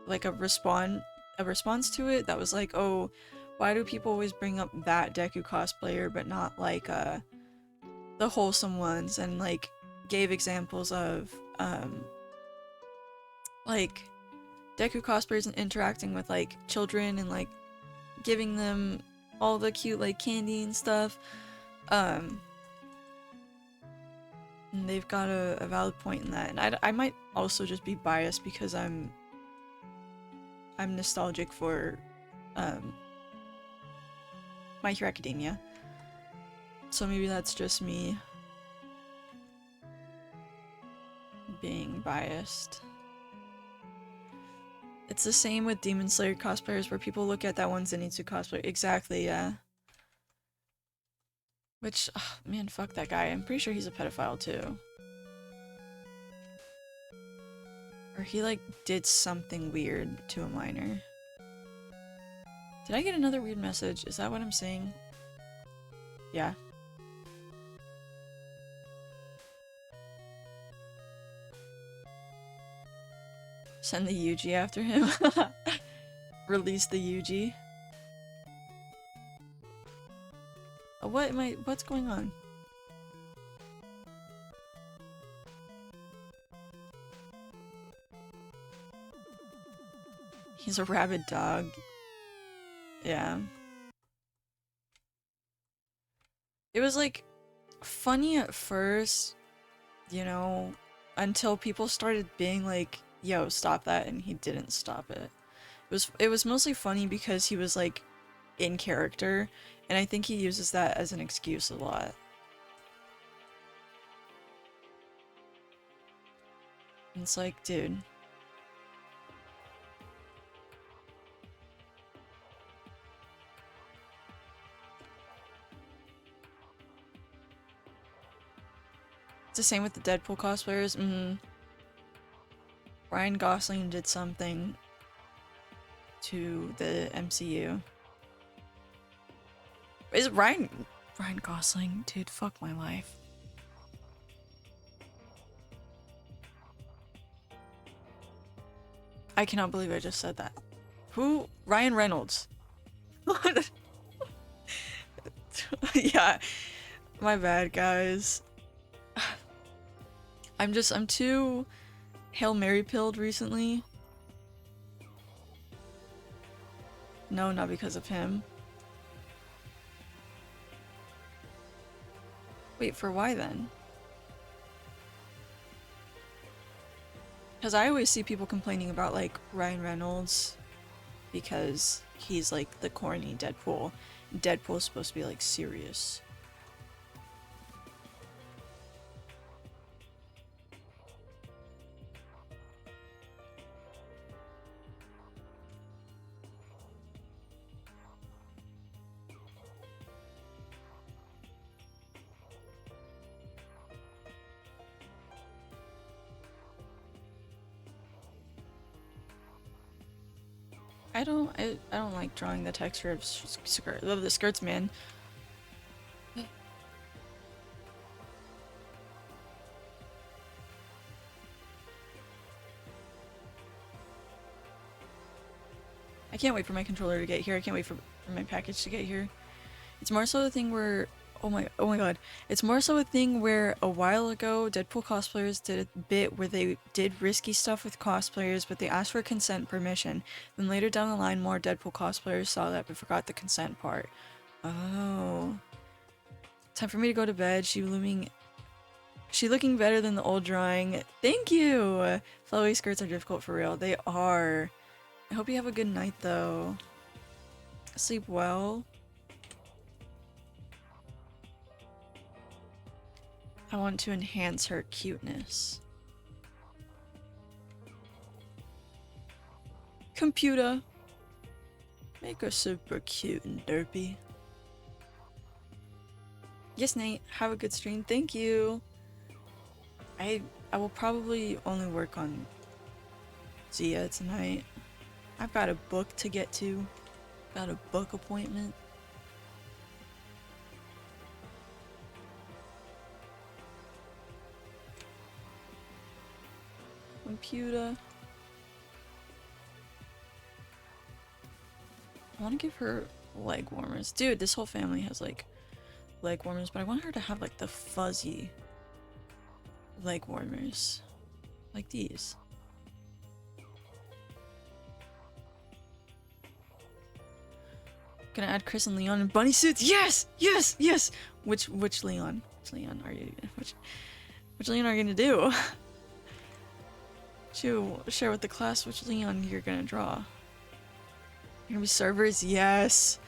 response to it that was like, oh, why do people always bring up that Deku cosplayer but not like the wholesome ones, and like gave examples of like Deku cosplayers and interacting with like children and like giving them all the cute like candy and stuff. And they've got a valid point in that, and I might also just be biased because I'm nostalgic for My Hero Academia, so maybe that's just me being biased. It's the same with Demon Slayer cosplayers where people look at that one Zenitsu cosplayer. Exactly, yeah. Which, oh, man, fuck that guy. I'm pretty sure he's a pedophile too. Or he like did something weird to a minor. Did I get another weird message? Is that what I'm saying? Yeah. Send the Yuji after him. Release the Yuji. What's going on? He's a rabid dog. Yeah. It was like funny at first, you know, until people started being like, yo, stop that, and he didn't stop it. It was mostly funny because he was like in character, and I think he uses that as an excuse a lot. And it's like, dude. It's the same with the Deadpool cosplayers. Ryan Gosling did something to the MCU. Is it Ryan Gosling? Dude, fuck my life. I cannot believe I just said that. Who? Ryan Reynolds. Yeah. My bad, guys. I'm too Hail Mary pilled recently. No, not because of him. Wait, for why then? Because I always see people complaining about like Ryan Reynolds because he's like the corny Deadpool. Deadpool's supposed to be like serious. I don't like drawing the texture of the skirts, man. I can't wait for my controller to get here. I can't wait for my package to get here. It's more so the thing where oh my god. It's more so a thing where a while ago Deadpool cosplayers did a bit where they did risky stuff with cosplayers, but they asked for consent permission. Then later down the line more Deadpool cosplayers saw that but forgot the consent part. Oh. Time for me to go to bed. She looking better than the old drawing. Thank you! Flowy skirts are difficult for real. They are. I hope you have a good night though. Sleep well. I want to enhance her cuteness. Computer. Make her super cute and derpy. Yes, Nate. Have a good stream. Thank you. I will probably only work on Zia tonight. I've got a book to get to. Got a book appointment. Computer. I want to give her leg warmers. Dude, this whole family has like leg warmers, but I want her to have like the fuzzy leg warmers. Like these. Gonna add Chris and Leon in bunny suits? Yes! Yes! Yes! Which Leon? Which Leon are you which Leon are you gonna do? To share with the class which Leon you're gonna draw. You're gonna be servers? Yes!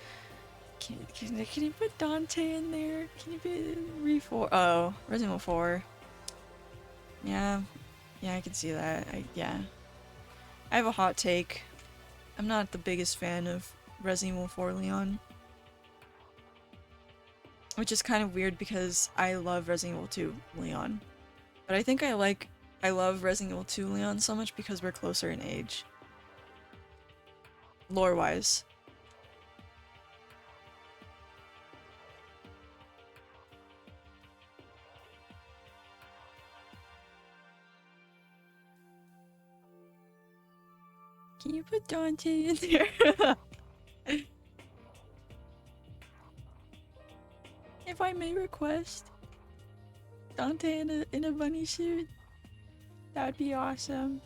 Can you put Dante in there? Can you put Oh, Resident Evil 4. Yeah. Yeah, I can see that. Yeah. I have a hot take. I'm not the biggest fan of Resident Evil 4 Leon. Which is kind of weird because I love Resident Evil 2 Leon. But I think I love Resident Evil 2 Leon so much because we're closer in age. Lore-wise. Can you put Dante in there? If I may request, Dante in a bunny suit. That would be awesome.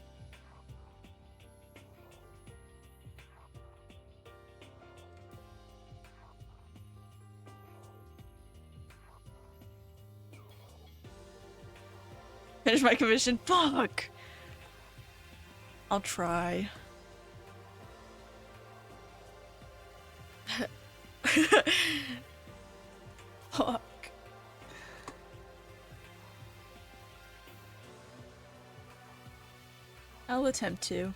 Finish my commission. Fuck! I'll try. Fuck. I'll attempt to.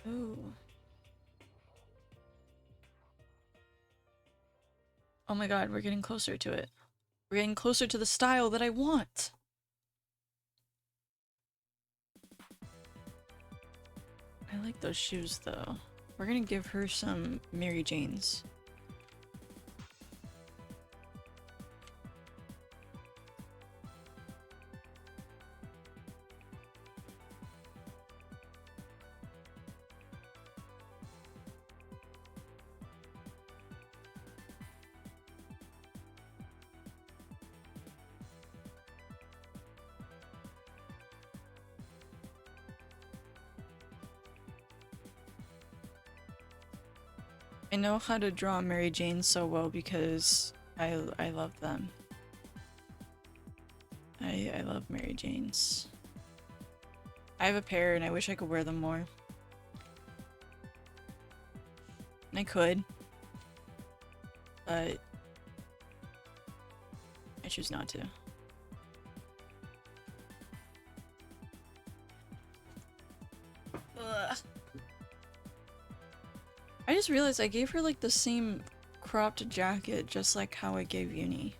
Ooh. Oh my god, we're getting closer to it. We're getting closer to the style that I want. I like those shoes though. We're gonna give her some Mary Janes. I know how to draw Mary Jane so well because I love them. I love Mary Janes. I have a pair and I wish I could wear them more. And I could. But I choose not to. Ugh. I just realized I gave her like the same cropped jacket just like how I gave Uni.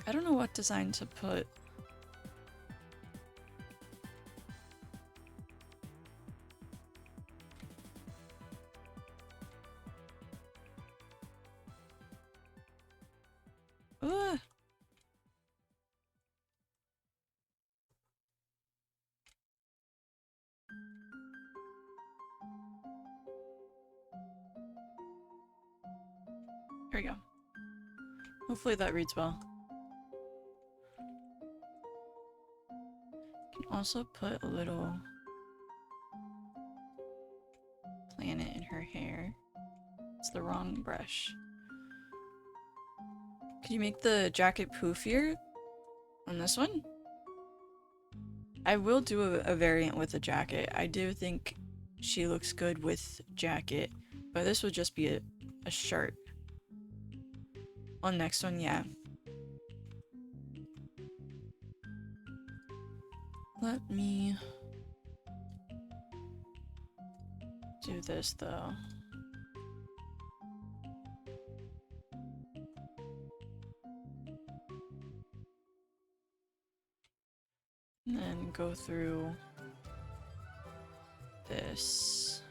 I don't know what design to put. Ugh. Here we go. Hopefully that reads well. Can also put a little planet in her hair. It's the wrong brush. Could you make the jacket poofier on this one? I will do a variant with a jacket. I do think she looks good with jacket, but this would just be a shirt. On next one, yeah. Let me do this though. And then go through this.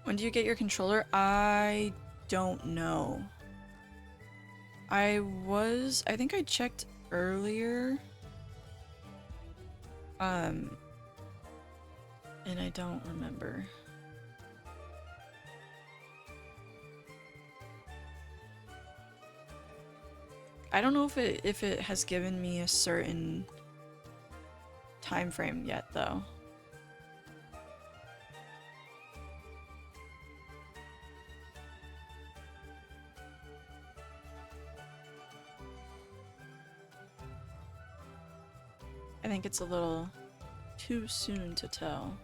When do you get your controller? I don't know. I think I checked earlier. And I don't remember. I don't know if it has given me a certain time frame yet though. I think it's a little too soon to tell.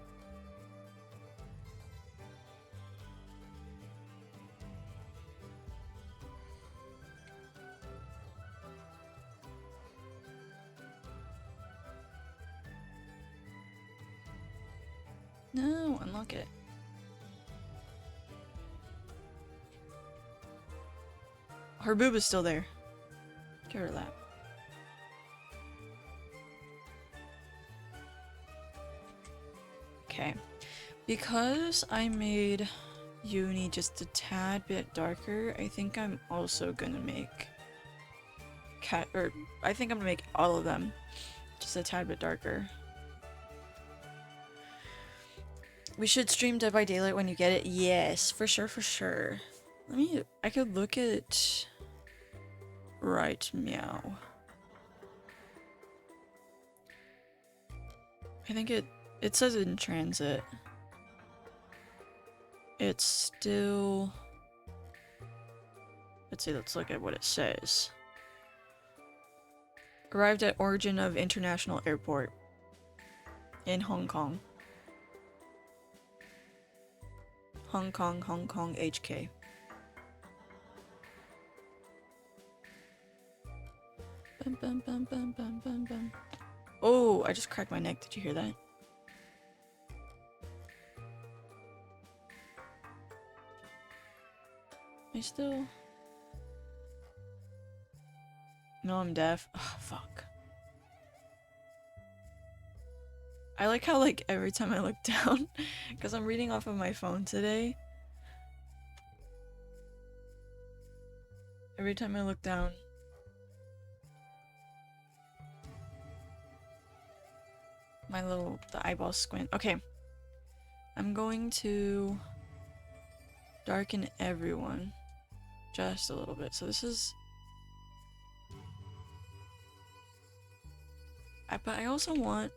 No, unlock it. Her boob is still there. Give her that. Okay. Because I made Uni just a tad bit darker, I think I'm also gonna make I think I'm gonna make all of them just a tad bit darker. We should stream Dead by Daylight when you get it. Yes, for sure, for sure. I could look at right meow. I think it says in transit. It's still, let's look at what it says. Arrived at origin of International Airport in Hong Kong. Hong Kong, HK. Bum, bum, bum, bum, bum, bum, bum. Oh, I just cracked my neck. Did you hear that? I still... No, I'm deaf. Oh, fuck. I like how, like, every time I look down, because I'm reading off of my phone today. Every time I look down, the eyeballs squint. Okay. I'm going to darken everyone just a little bit. So this is... But I also want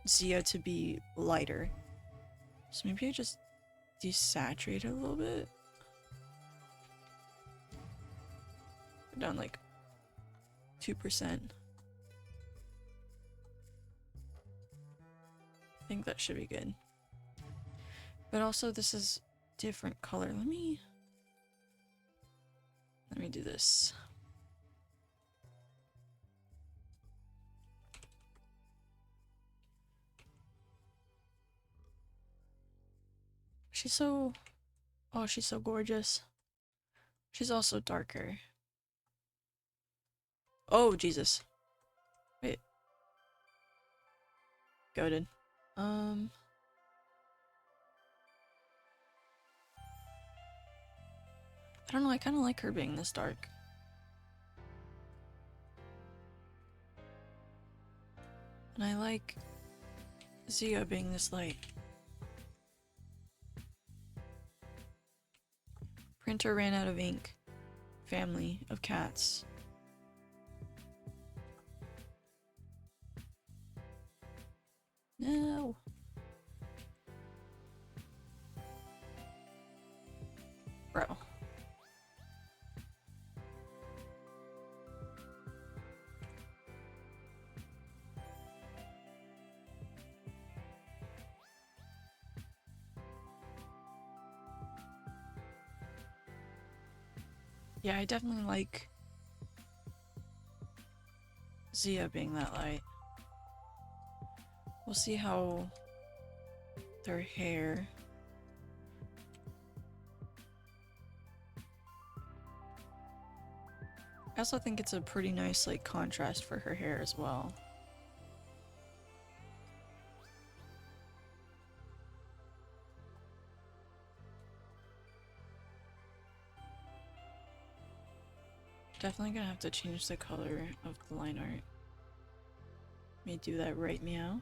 Zia to be lighter. So maybe I just desaturate it a little bit. Down like 2%. I think that should be good. But also this is different color. Let me do this. She's so... Oh, she's so gorgeous. She's also darker. Oh, Jesus. Wait. Goated. I don't know, I kind of like her being this dark. And I like Zia being this light. Printer ran out of ink. Family of cats. No. Bro. Yeah, I definitely like Zia being that light. We'll see how her hair. I also think it's a pretty nice like contrast for her hair as well. Definitely gonna have to change the color of the line art. Let me do that right meow.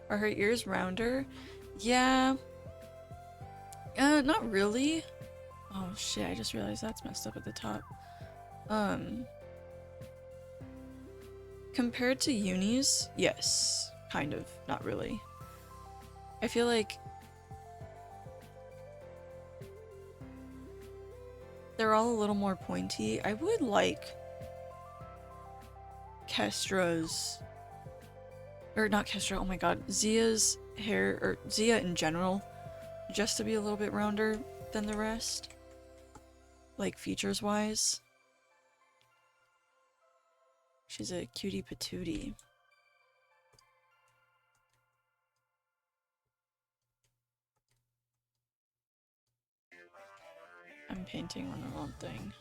Are her ears rounder? Yeah. Not really. Oh shit, I just realized that's messed up at the top. Compared to unis, yes. Kind of. Not really. I feel like they're all a little more pointy. I would like Kestra's, or not Kestra, oh my god, Zia's hair, or Zia in general, just to be a little bit rounder than the rest. Like features wise. She's a cutie patootie. I'm painting on the wrong thing.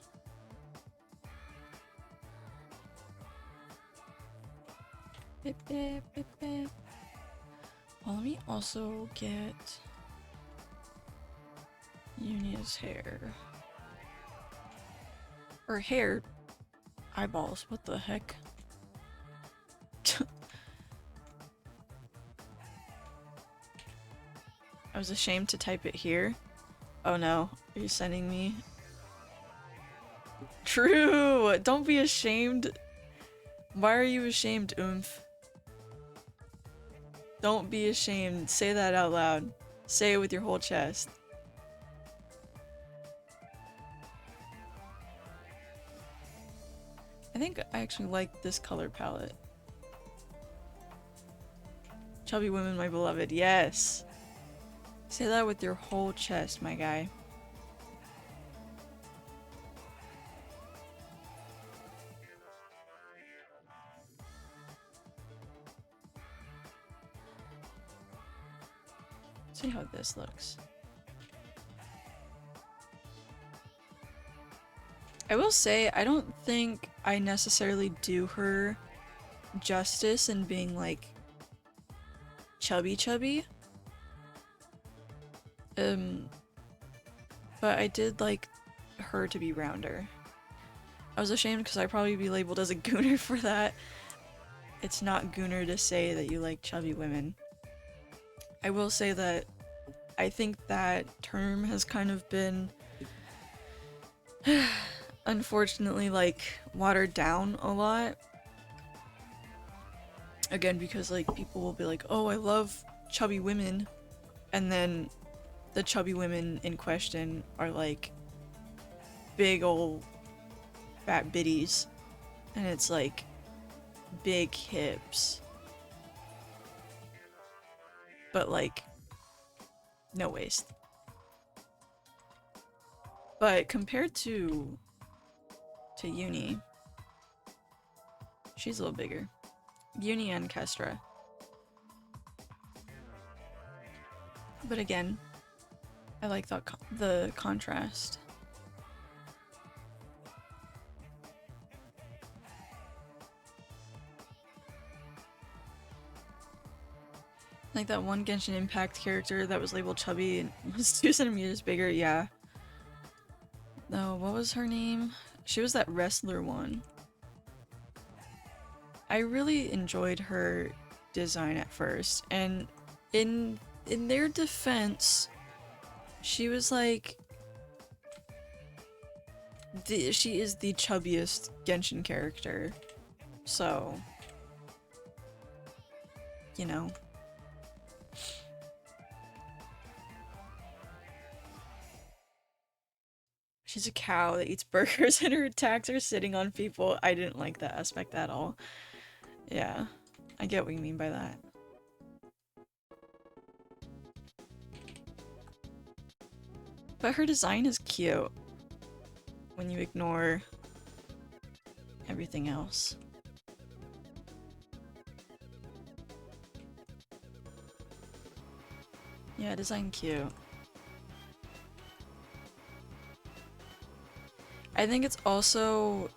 Beep, beep, beep, beep. Well, let me also get Unia's hair. Her hair. Eyeballs, what the heck? I was ashamed to type it here. Oh no, are you sending me? True! Don't be ashamed. Why are you ashamed, oomph? Don't be ashamed. Say that out loud. Say it with your whole chest. I think I actually like this color palette. Chubby women, my beloved. Yes! Say that with your whole chest, my guy. See how this looks. I will say, I don't think I necessarily do her justice in being like chubby chubby. But I did like her to be rounder. I was ashamed because I'd probably be labeled as a gooner for that. It's not gooner to say that you like chubby women. I will say that I think that term has kind of been unfortunately like watered down a lot. Again, because like people will be like, oh, I love chubby women, and then the chubby women in question are like big old fat biddies, and it's like big hips, but like no waist. But compared to Uni, she's a little bigger. Uni and Kestra. But again, I like the contrast. Like that one Genshin Impact character that was labeled chubby and was 2 centimeters bigger, yeah. No, what was her name? She was that wrestler one. I really enjoyed her design at first, and in their defense, she was like she is the chubbiest Genshin character, so you know. She's a cow that eats burgers and her attacks are sitting on people. I didn't like that aspect at all. Yeah, I get what you mean by that. But her design is cute when you ignore everything else. Yeah, design cute. I think it's also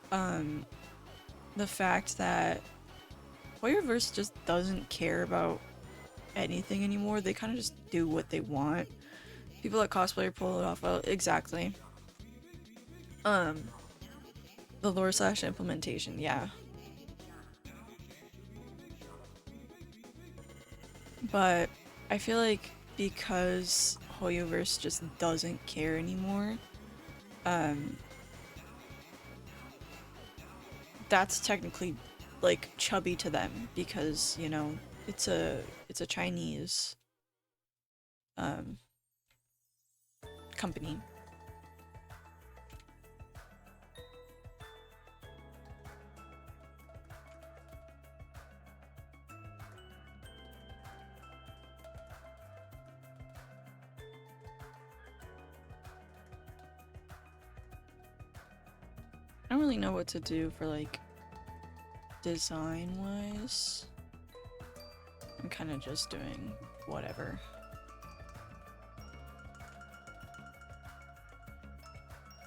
the fact that Hoyoverse just doesn't care about anything anymore. They kind of just do what they want. People that cosplay pull it off well. Exactly. The lore slash implementation, yeah. But I feel like because Hoyoverse just doesn't care anymore, that's technically like chubby to them because, you know, it's a Chinese company. I don't really know what to do for like design wise. I'm kind of just doing whatever.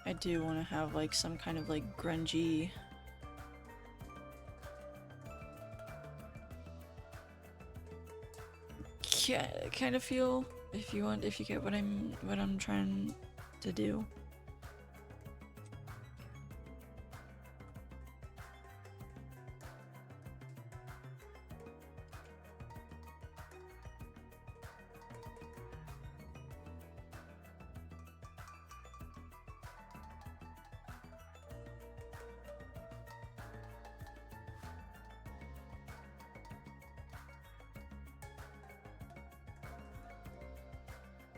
I do want to have like some kind of like grungy kind of feel, if you get what I'm trying to do.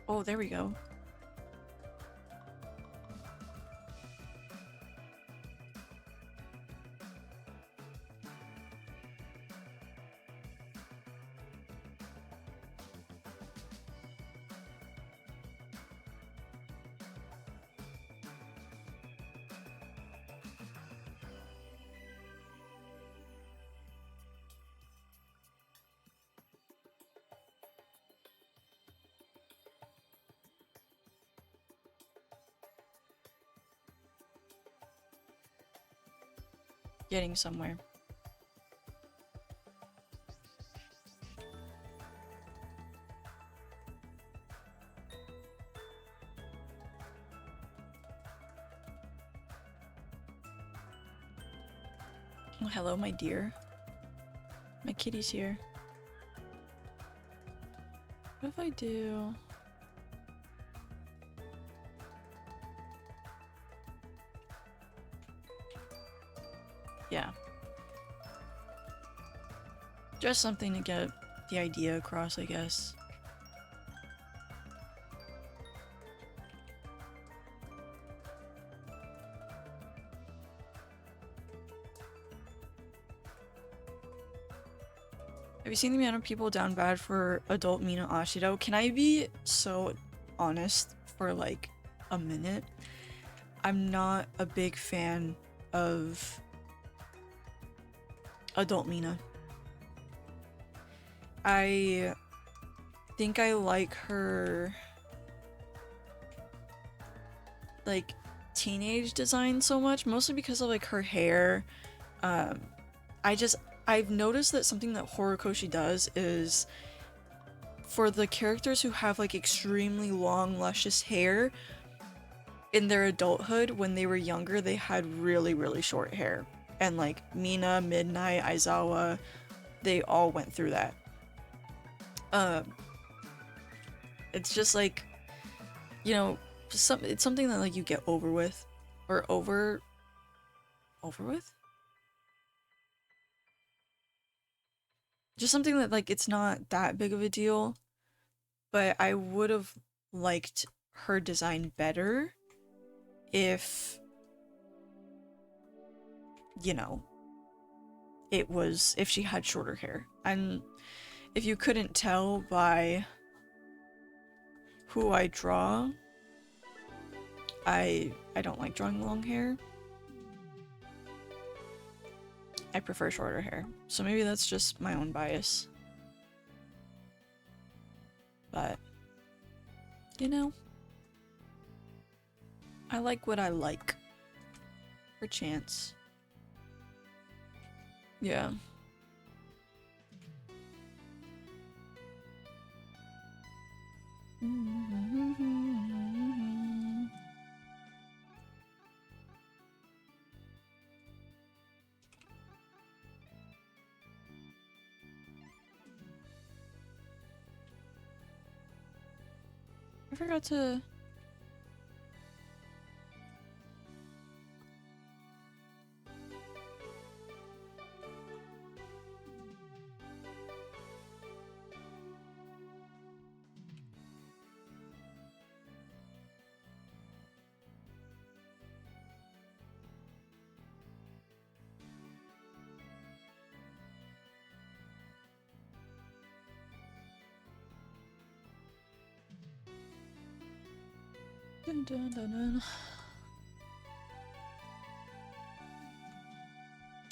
Oh, there we go. Getting somewhere. Oh, hello, my dear. My kitty's here. What if I do... Yeah. Just something to get the idea across, I guess. Have you seen the amount of people down bad for adult Mina Ashido? Can I be so honest for like a minute? I'm not a big fan of adult Mina. I think I like her like teenage design so much, mostly because of like her hair. I've noticed that something that Horikoshi does is for the characters who have like extremely long, luscious hair, in their adulthood, when they were younger, they had really, really short hair. And like Mina, Midnight, Aizawa, they all went through that. It's just like, you know, it's something that like you get over with, or over with? Just something that like it's not that big of a deal, but I would have liked her design better if, you know, if she had shorter hair. And if you couldn't tell by who I draw, I don't like drawing long hair. I prefer shorter hair. So maybe that's just my own bias. But You know? I like what I like. For chance. Yeah. I forgot to... Dun, dun, dun, dun.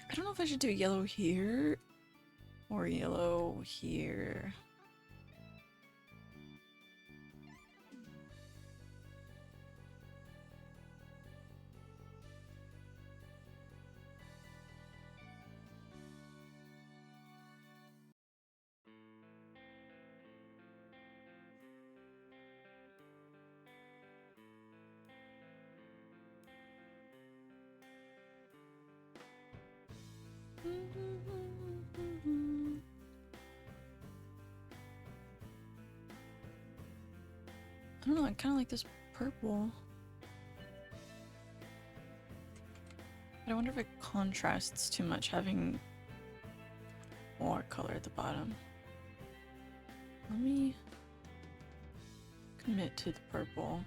I don't know if I should do yellow here or yellow here. I don't know, I kind of like this purple. But I wonder if it contrasts too much having more color at the bottom. Let me commit to the purple.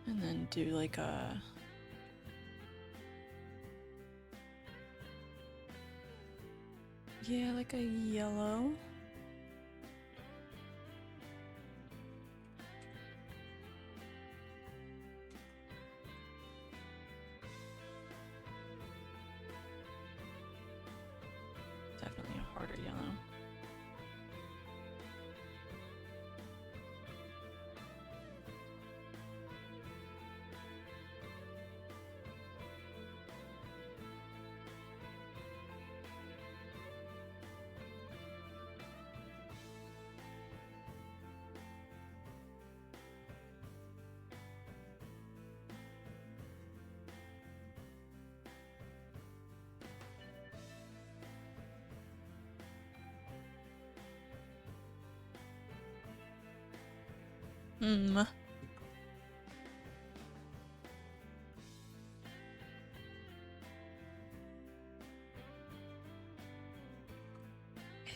And then do like a... yeah, like a yellow. Definitely a harder yellow.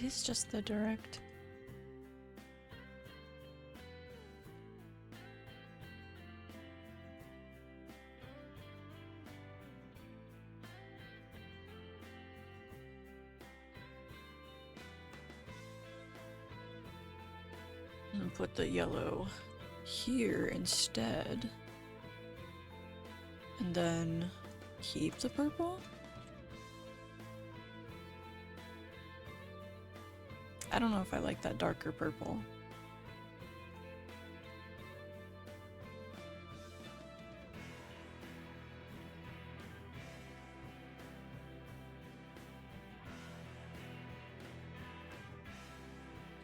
It is just the direct. And put the yellow here instead. And then keep the purple? I don't know if I like that darker purple.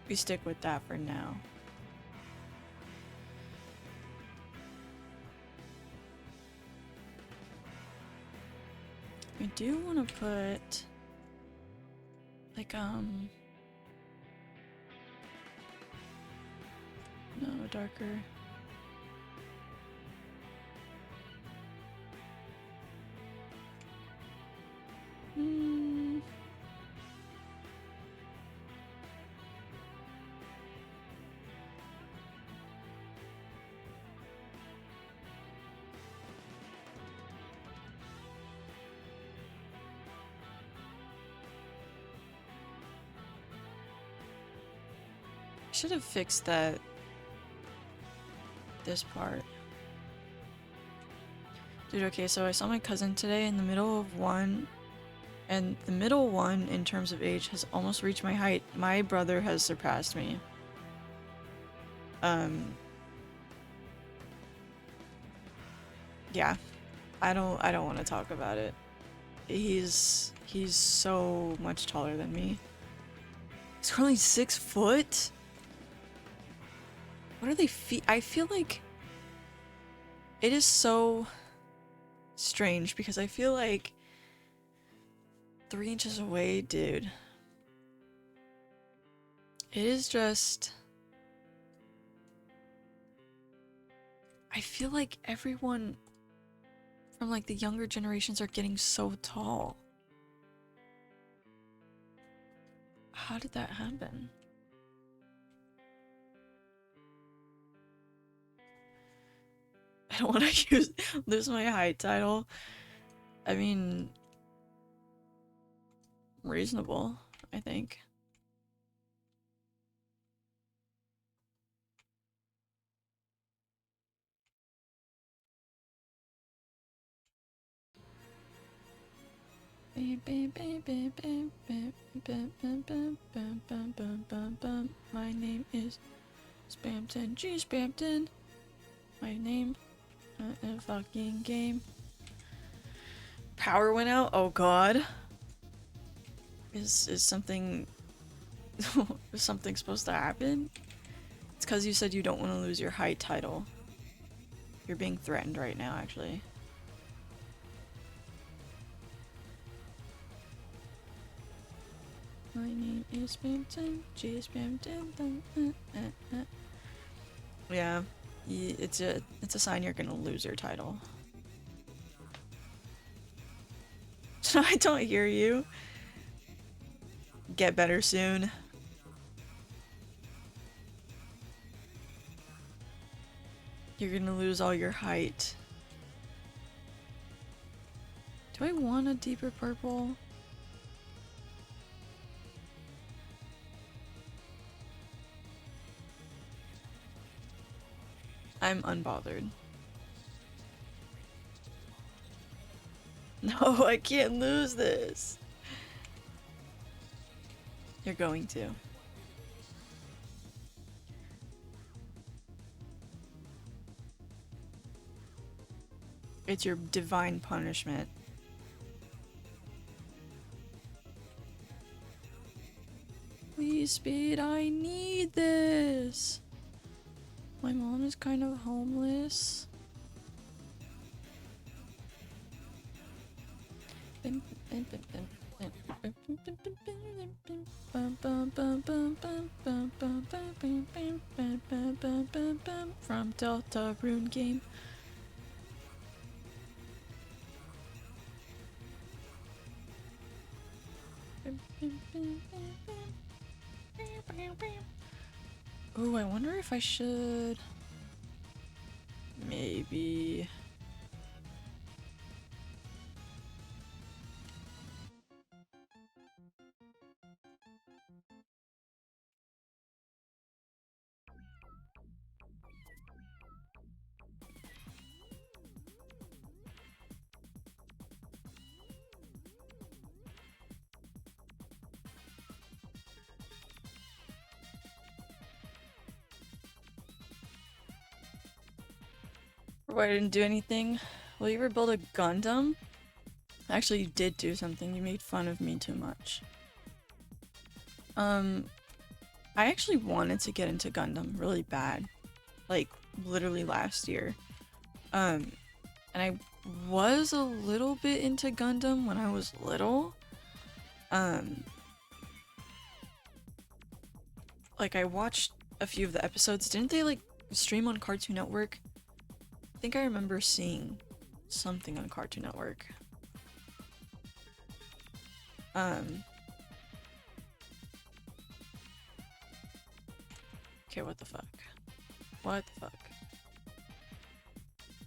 We stick with that for now. I do want to put like no, darker. Should have fixed that. This part. Dude, okay, so I saw my cousin today in the middle of one, and the middle one, in terms of age, has almost reached my height. My brother has surpassed me. Yeah, I don't want to talk about it. He's so much taller than me. He's currently 6 foot? What are they feet? I feel like it is so strange because I feel like 3 inches away, dude. It is just... I feel like everyone from like the younger generations are getting so tall. How did that happen? I don't want to lose my height title. I mean, reasonable, I think. My name is Spamton. G Spamton. My name. A fucking game. Power went out. Oh god. Is something is something supposed to happen? It's because you said you don't want to lose your height title. You're being threatened right now, actually. My name is Spamton. G Spamton. Yeah, it's a sign you're gonna lose your title. I don't hear you. Get better soon. You're gonna lose all your height. Do I want a deeper purple? I'm unbothered. No, I can't lose this. You're going to. It's your divine punishment. Please, speed, I need this. My mom is kind of homeless. From Delta Rune Game. Ooh, I wonder if I should... Maybe... Why I didn't do anything? Will you ever build a Gundam? Actually, you did do something. You made fun of me too much. I actually wanted to get into Gundam really bad. Like, literally last year. And I was a little bit into Gundam when I was little. Like, I watched a few of the episodes. Didn't they, like, stream on Cartoon Network? I think I remember seeing something on Cartoon Network. Okay, what the fuck? What the fuck?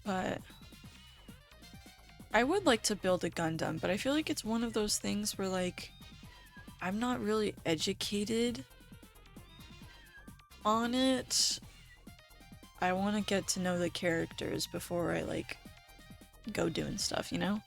But... I would like to build a Gundam, but I feel like it's one of those things where, like, I'm not really educated on it. I want to get to know the characters before I, like, go doing stuff, you know?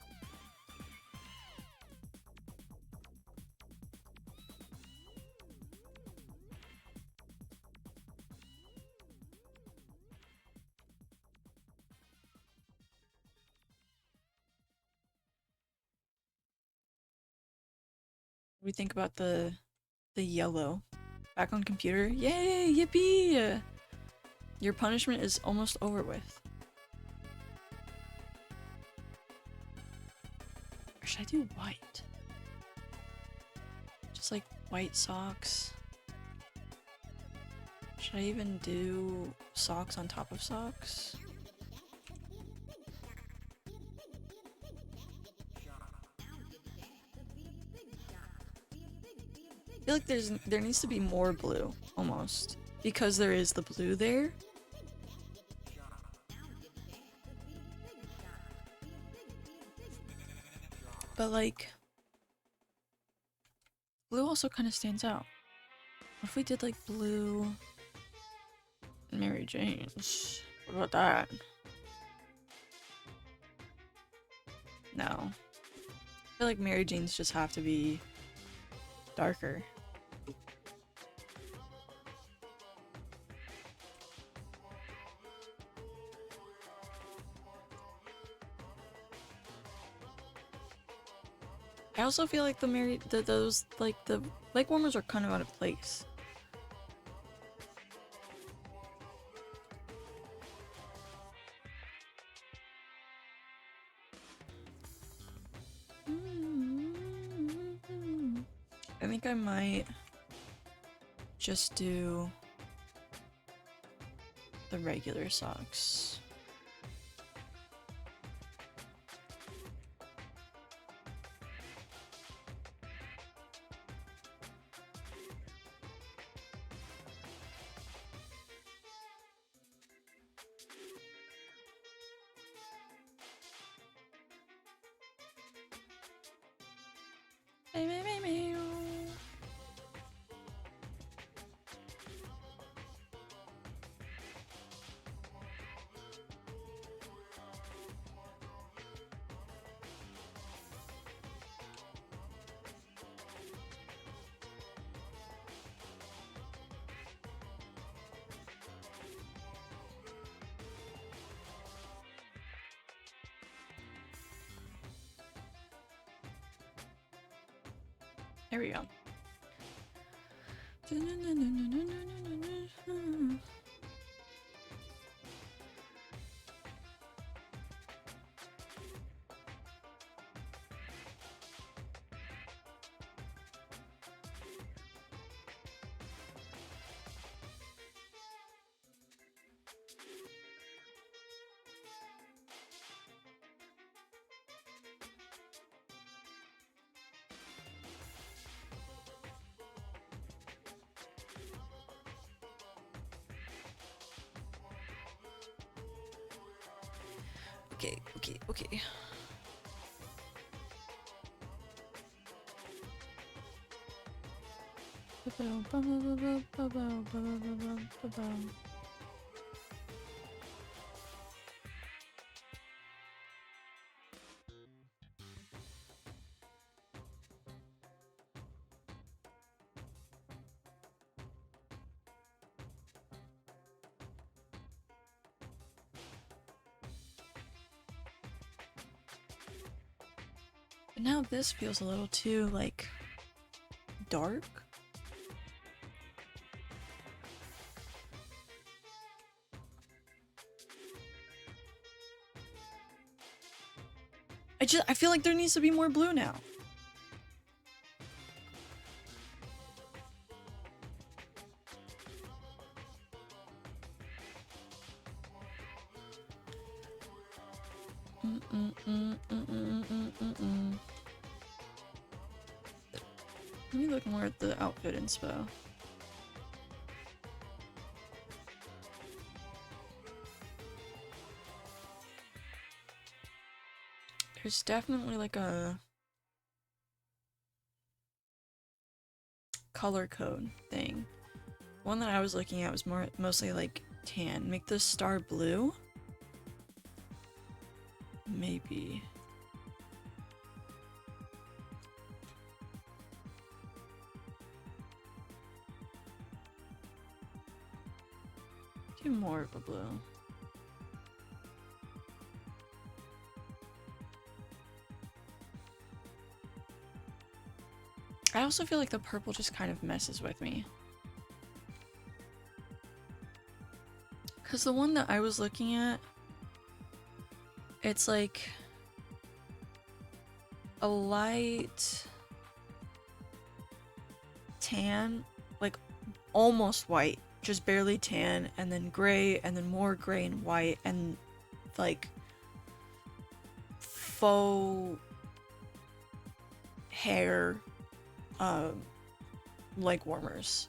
What do we think about the yellow? Back on computer? Yay! Yippee! Your punishment is almost over with. Or should I do white? Just like white socks. Should I even do socks on top of socks? I feel like there needs to be more blue, almost. Because there is the blue there. But like, blue also kind of stands out. What if we did like blue Mary Jane's? What about that? No. I feel like Mary Jane's just have to be darker. I also feel like those like the leg warmers are kind of out of place. I think I might just do the regular socks. There we go. Okay. But now this feels a little too, like, dark. I feel like there needs to be more blue now. Let me look more at the outfit inspo. There's definitely like a color code thing. One that I was looking at was mostly like tan. Make the star blue? Maybe. Do more of a blue. I also feel like the purple just kind of messes with me. Because the one that I was looking at, it's like a light tan, like almost white, just barely tan, and then gray, and then more gray and white, and like faux hair leg warmers.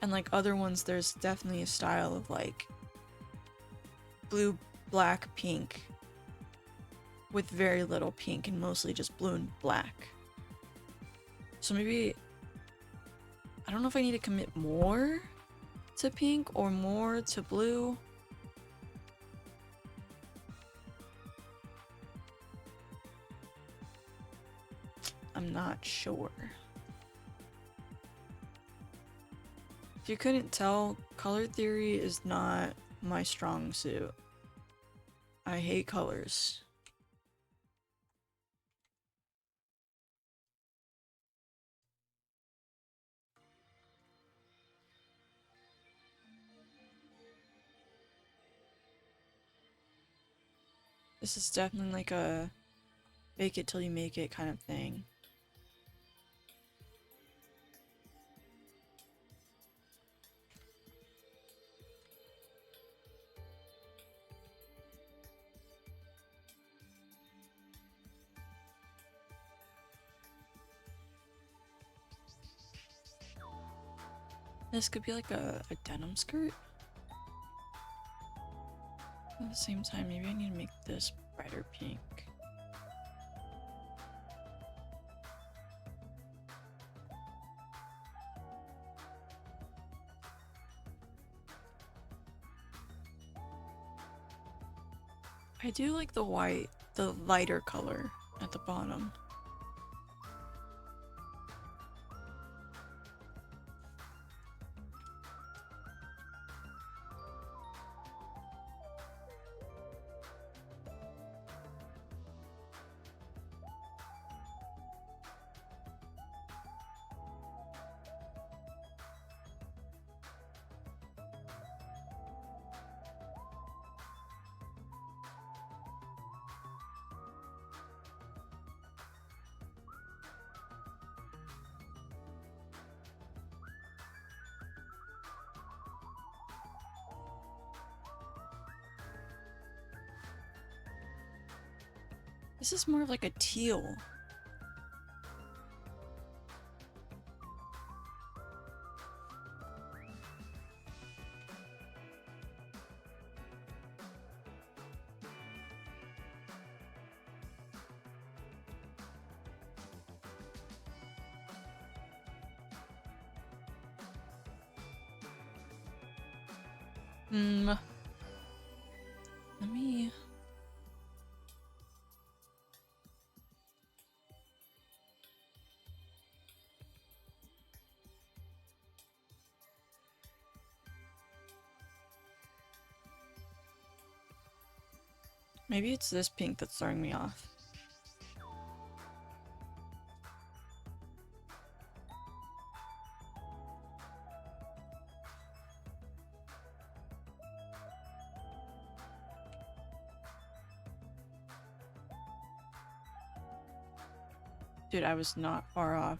And like other ones, there's definitely a style of like blue, black, pink with very little pink and mostly just blue and black. So maybe, I don't know if I need to commit more to pink or more to blue. I'm not sure. If you couldn't tell, color theory is not my strong suit. I hate colors. This is definitely like a fake it till you make it kind of thing. This could be like a denim skirt. At the same time, maybe I need to make this brighter pink. I do like the white, the lighter color at the bottom. This is more of like a teal. Let me... Maybe it's this pink that's throwing me off. Dude, I was not far off.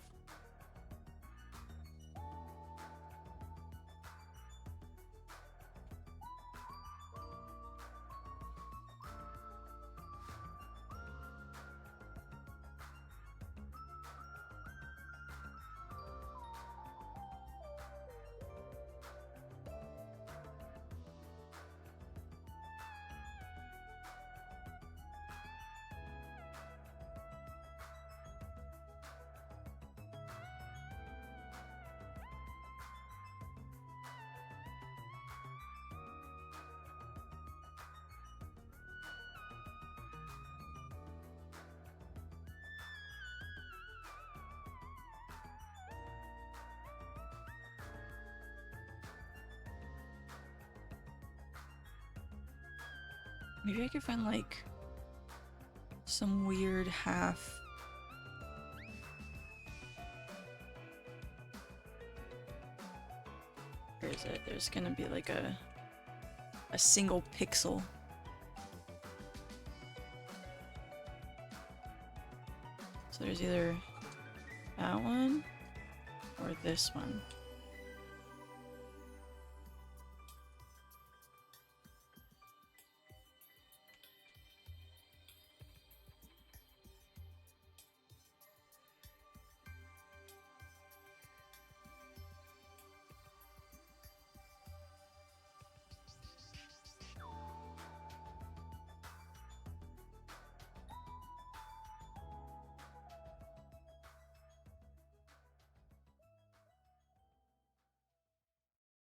Maybe I could find like some weird half is it? There's gonna be like a single pixel. So there's either that one or this one.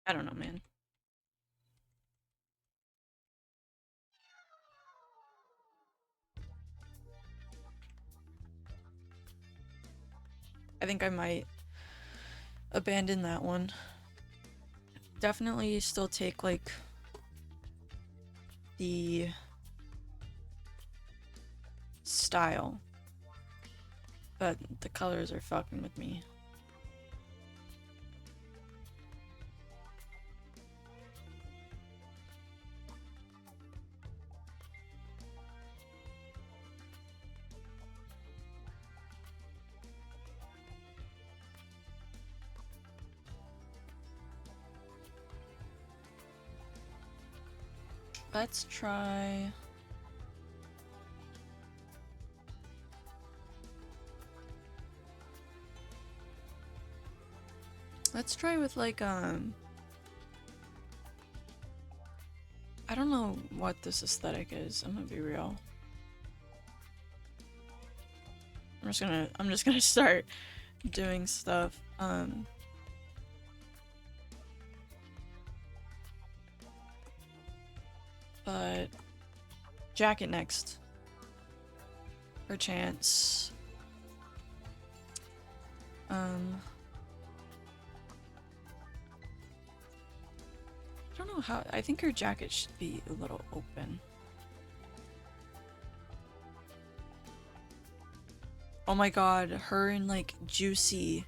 I don't know, man. I think I might abandon that one. Definitely still take like the style, but the colors are fucking with me. Let's try... Let's try with like, I don't know what this aesthetic is, I'm gonna be real. I'm just gonna start doing stuff. But jacket next. Perchance. I don't know how. I think her jacket should be a little open. Oh my god, her in like Juicy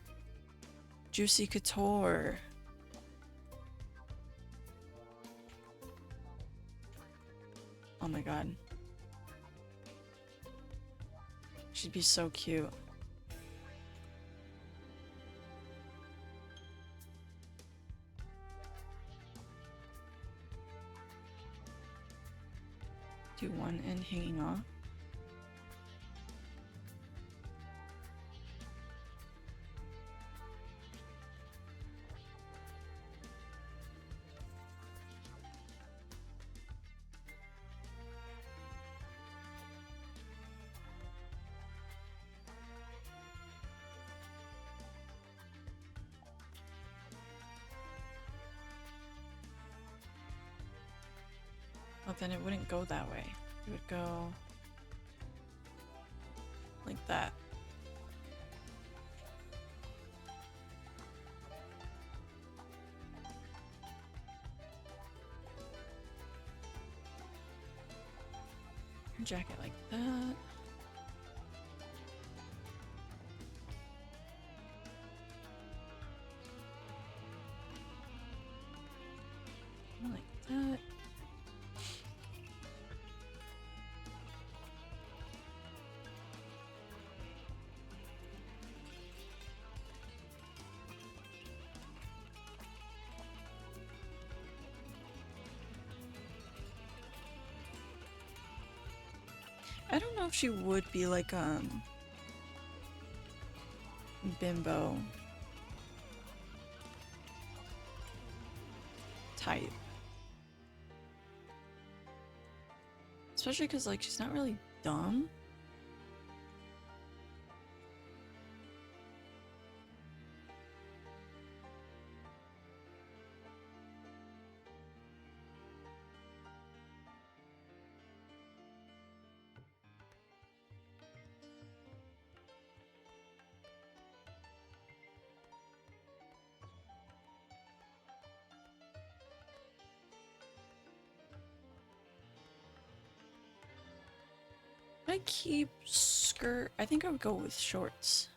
Couture. Oh my god. She'd be so cute. Do one end hanging off. Oh, then it wouldn't go that way. It would go like that. Her jacket like that. Like that. I don't know if she would be like bimbo type. Especially because like she's not really dumb. I keep skirt. I think I would go with shorts.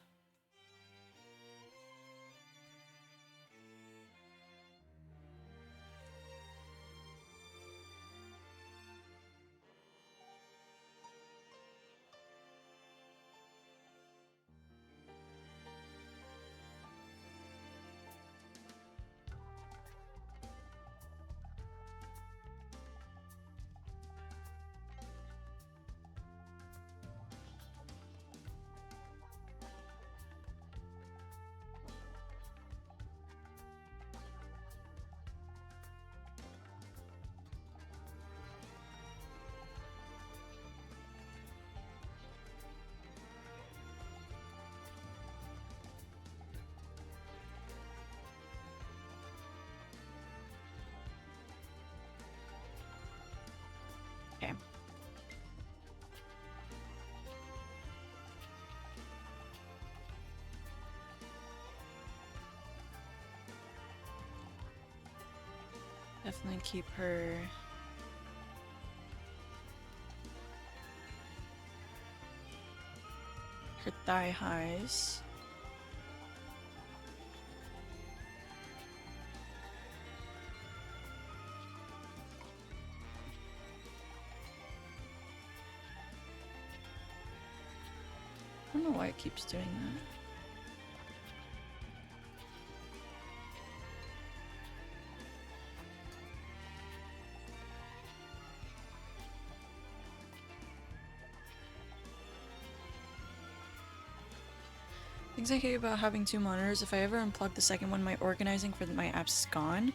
Okay. Definitely keep her thigh highs. I don't know why it keeps doing that. Things I hate about having two monitors, if I ever unplug the second one, my organizing for my apps is gone.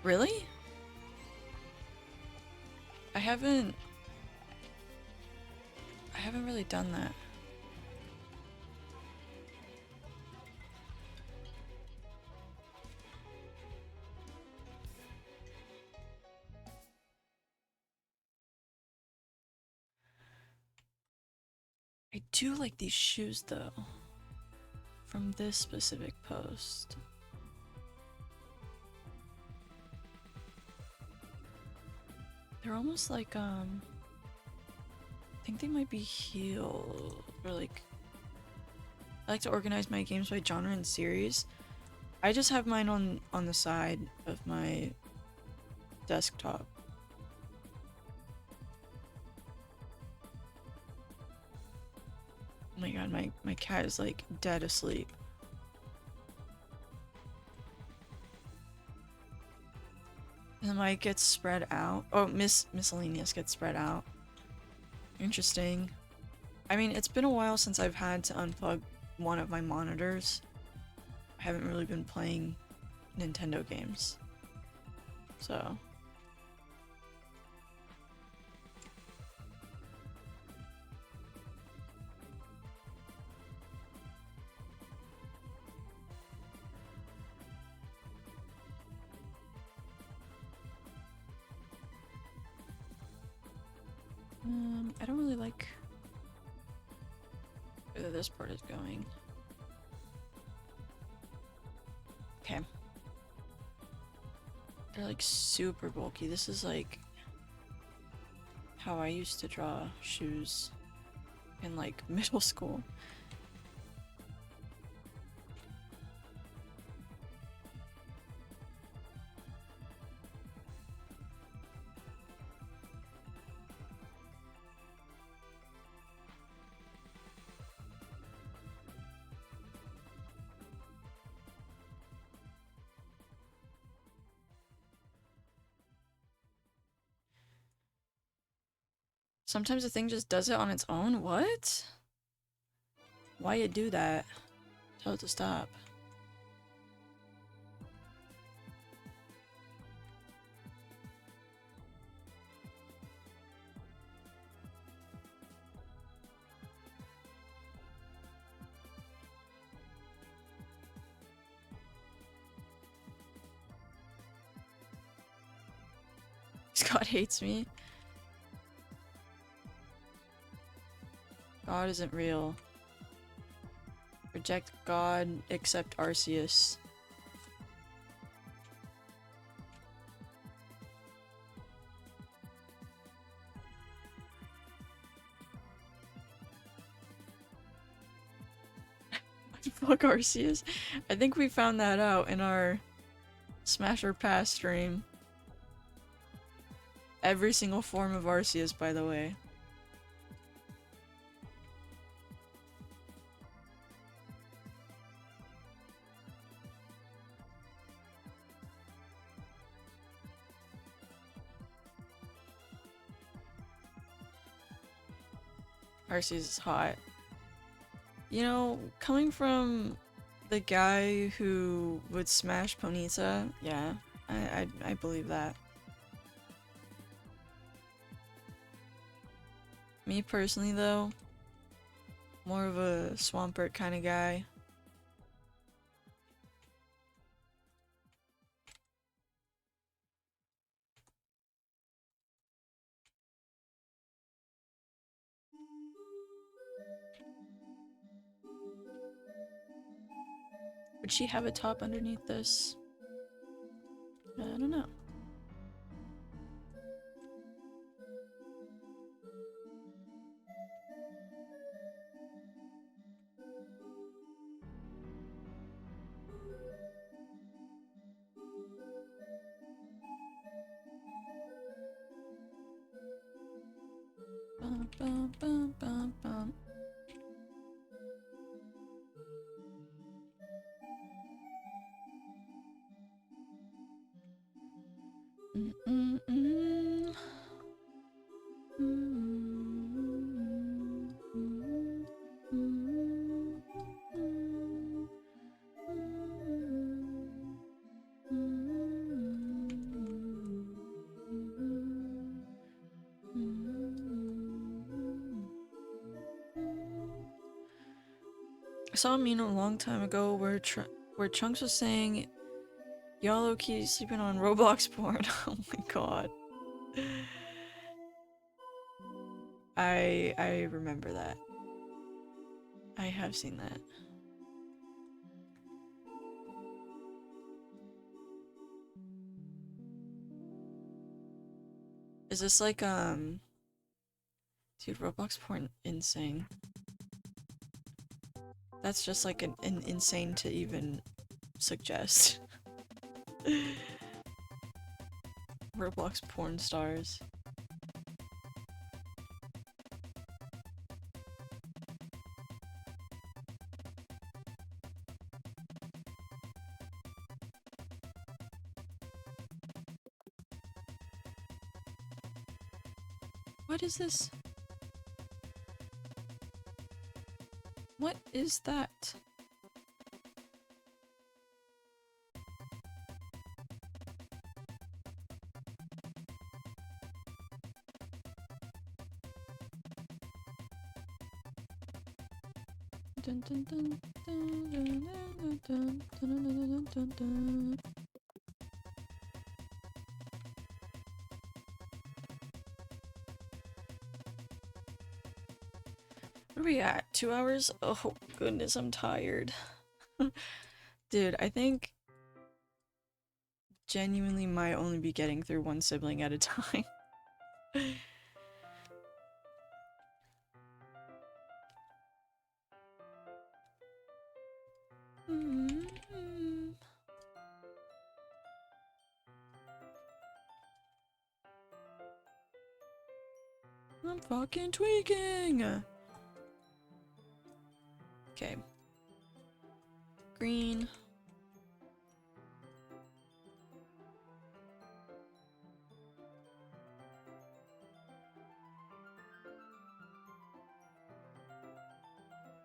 Really? I haven't really done that. I do like these shoes though. From this specific post. They're almost like, I think they might be heel, or like, I like to organize my games by genre and series. I just have mine on the side of my desktop. Oh my god, my cat is like dead asleep. And the mic gets spread out. Oh, miscellaneous gets spread out. Interesting. I mean, it's been a while since I've had to unplug one of my monitors. I haven't really been playing Nintendo games. So. I don't really like where this part is going. Okay. They're like super bulky. This is like how I used to draw shoes in like middle school. Sometimes the thing just does it on its own? What? Why you do that? Tell it to stop. God hates me. God isn't real. Reject God, accept Arceus. Fuck Arceus. I think we found that out in our Smash or Pass stream. Every single form of Arceus, by the way. Arceus is hot. You know, coming from the guy who would smash Ponyta, yeah, I believe that. Me personally, though, more of a Swampert kind of guy. Would she have a top underneath this? I don't know. Bum, bum, bum, bum, bum. I saw a meme a long time ago where Chunks was saying, "Y'all low-key sleeping on Roblox porn." Oh my god. I remember that. I have seen that. Is this like dude, Roblox porn insane. That's just like an insane to even suggest. Roblox porn stars. What is this? What is that? Dun, dun, dun, dun, dun, dun, dun, dun, dun. Where are we at? 2 hours? Oh goodness, I'm tired. Dude, I think genuinely might only be getting through one sibling at a time. I'm fucking tweaking! Okay. Green.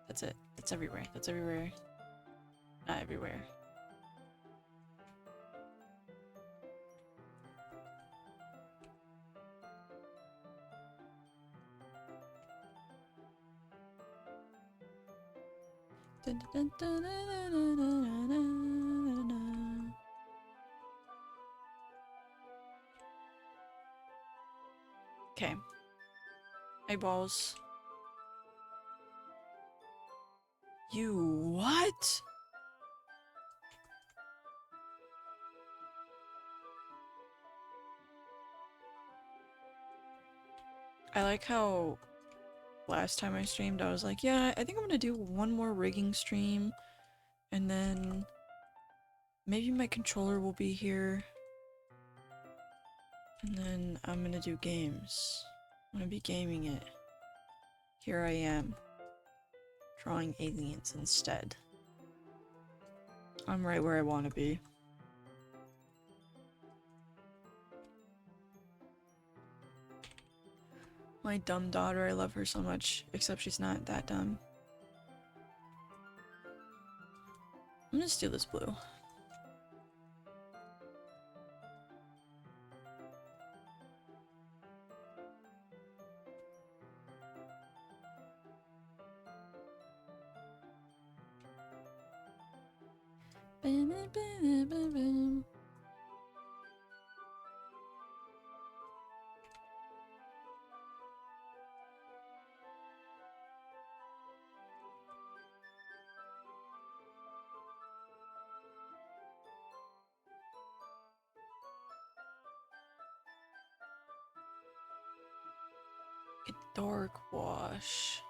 That's it. That's everywhere. That's everywhere. Not everywhere. Dun, dun, dun, dun, dun, dun, dun, dun, dun. Okay. Eyeballs. You what? I like how last time I streamed I was like, yeah, I think I'm gonna do one more rigging stream and then maybe my controller will be here and then I'm gonna do games. I'm gonna be gaming it. Here I am, drawing aliens instead. I'm right where I want to be. My dumb daughter, I love her so much, except she's not that dumb. I'm gonna steal this blue. a dark wash.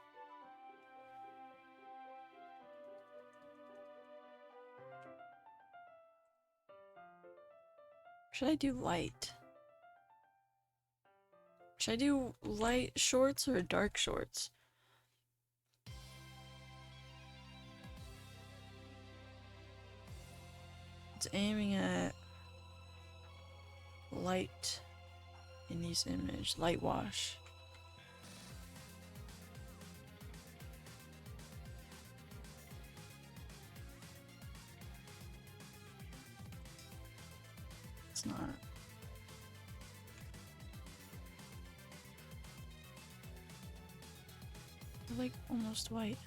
Should I do light? Should I do light shorts or dark shorts? It's aiming at light in these image, light wash. It's not. They're like almost white.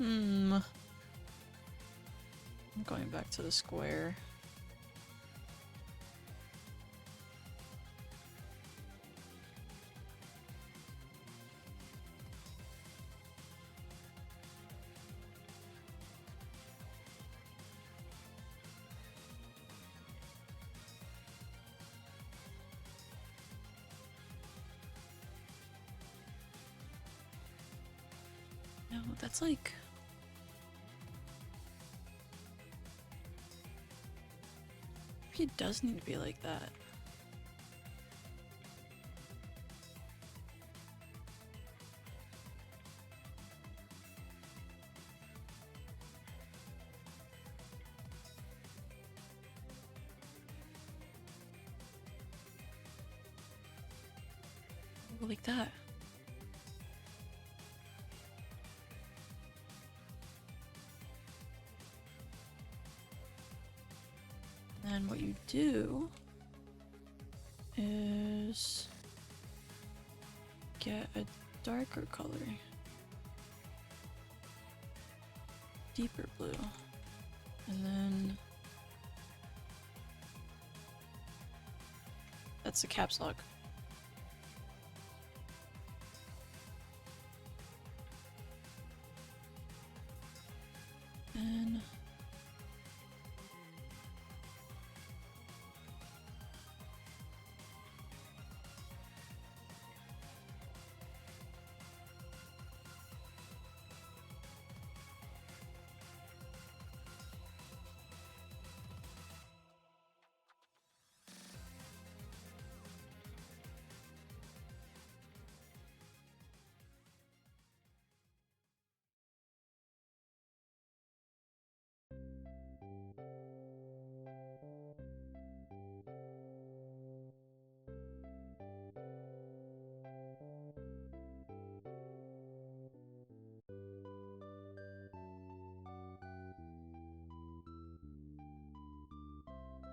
I'm going back to the square. No, that's like... Maybe it does need to be like that. Like that. And what you do is get a darker color, deeper blue, and then that's the caps lock. And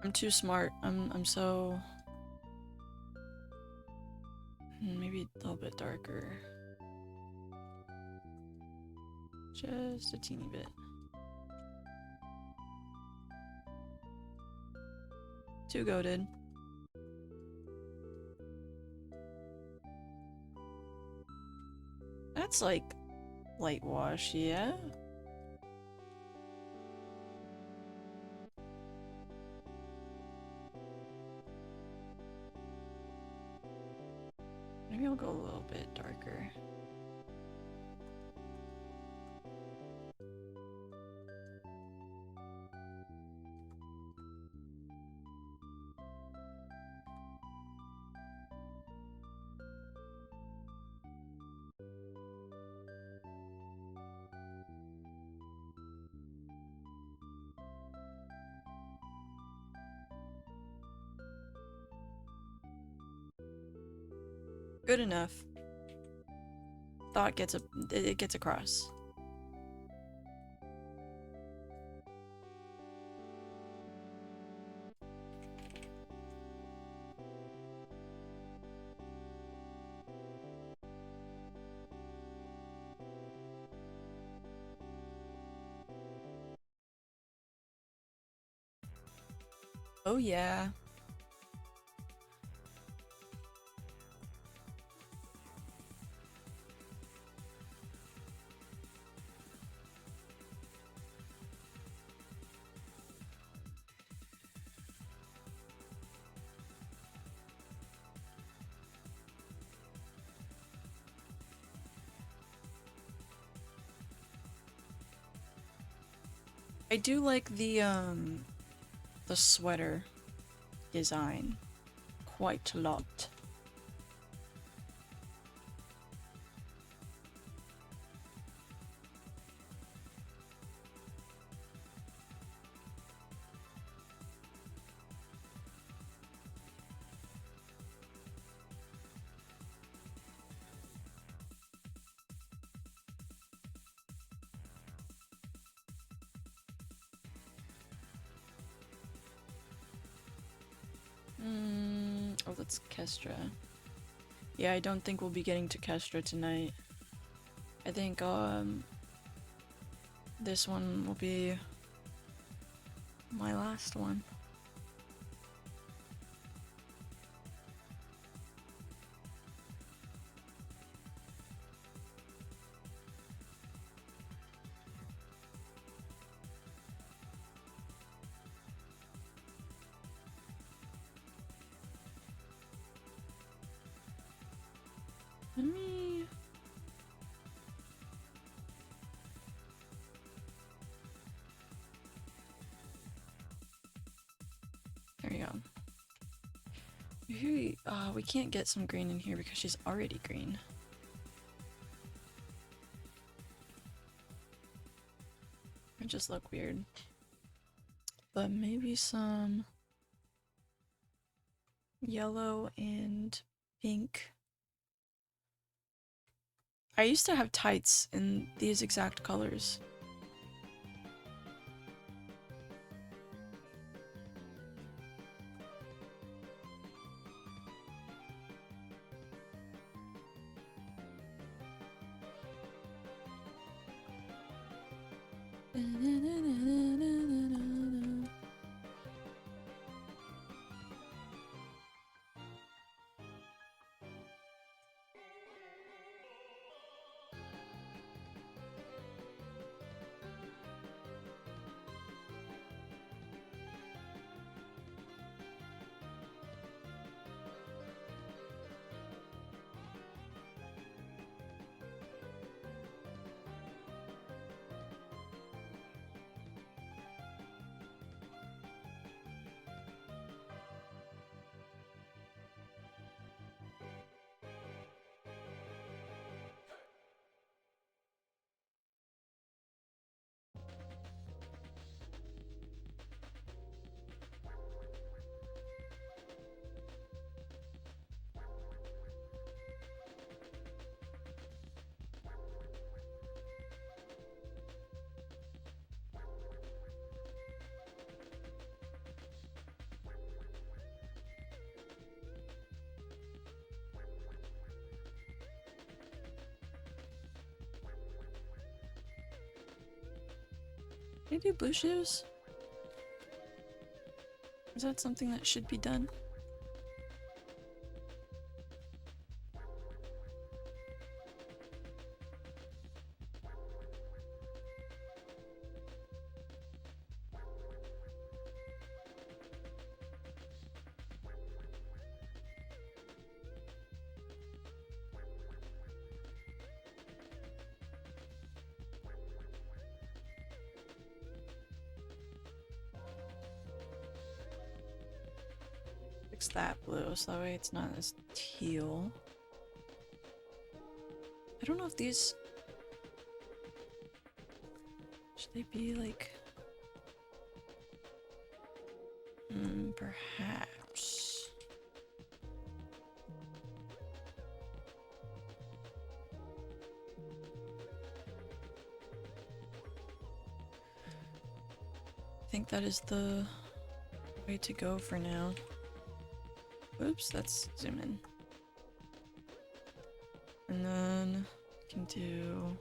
I'm too smart. I'm so... Maybe a little bit darker. Just a teeny bit. Too goated. That's like light wash, yeah? Maybe I'll go a little bit darker. Good enough. Thought gets it gets across. Oh yeah. I do like the sweater design quite a lot. Oh, that's Kestra. Yeah, I don't think we'll be getting to Kestra tonight. I think, this one will be my last one. Let me... There we go. Maybe, we can't get some green in here because she's already green. It just look weird. But maybe some yellow and pink. I used to have tights in these exact colors. Can I do blue shoes? Is that something that should be done? Fix that blue so that way it's not as teal. I don't know if these... Should they be like... perhaps... I think that is the way to go for now. Oops, let's zoom in. And then we can do...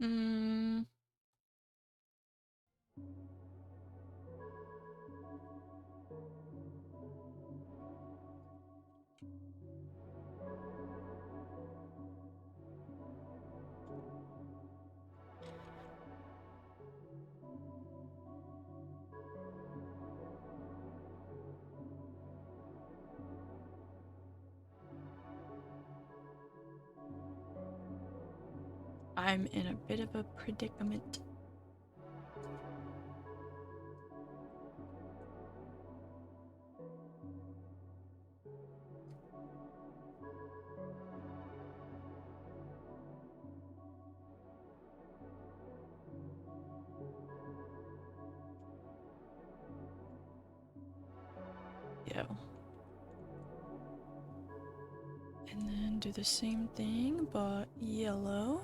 Mm. I'm in a bit of a predicament. Yeah. And then do the same thing, but yellow.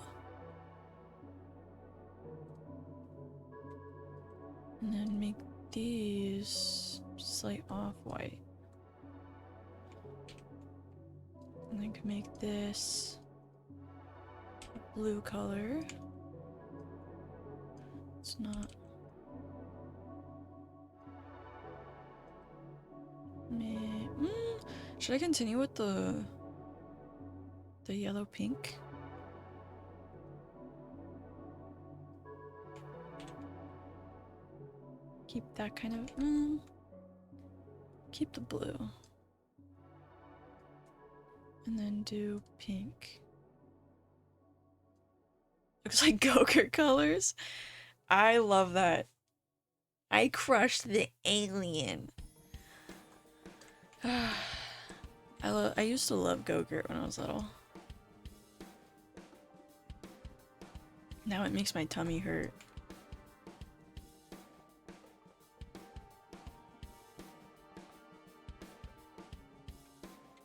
And then make these slight off-white. And then can make this a blue color. It's not. Should I continue with the yellow pink? Keep that kind of. Keep the blue. And then do pink. Looks like Gokert colors. I love that. I crushed the alien. I used to love Gokert when I was little. Now it makes my tummy hurt.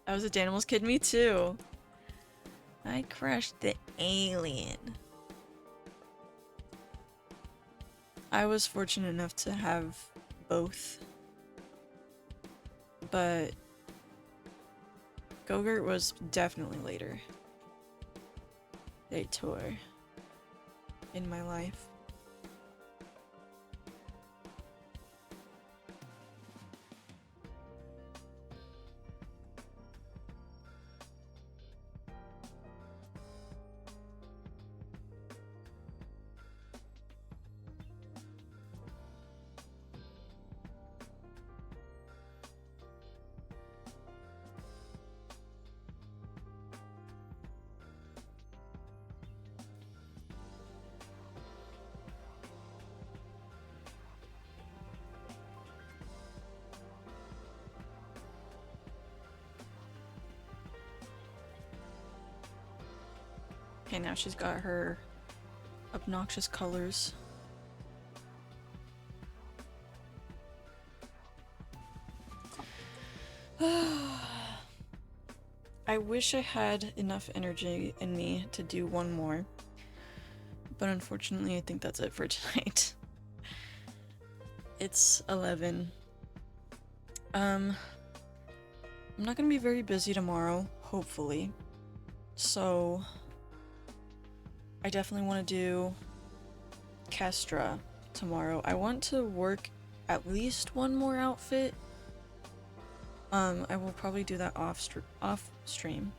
I was a Danimals kid, me too. I crushed the alien. I was fortunate enough to have both. But Gokert was definitely later. They tour in my life. Okay, now she's got her obnoxious colors. I wish I had enough energy in me to do one more, but unfortunately I think that's it for tonight. It's 11. I'm not gonna be very busy tomorrow, hopefully, so I definitely want to do Kestra tomorrow. I want to work at least one more outfit. I will probably do that off stream.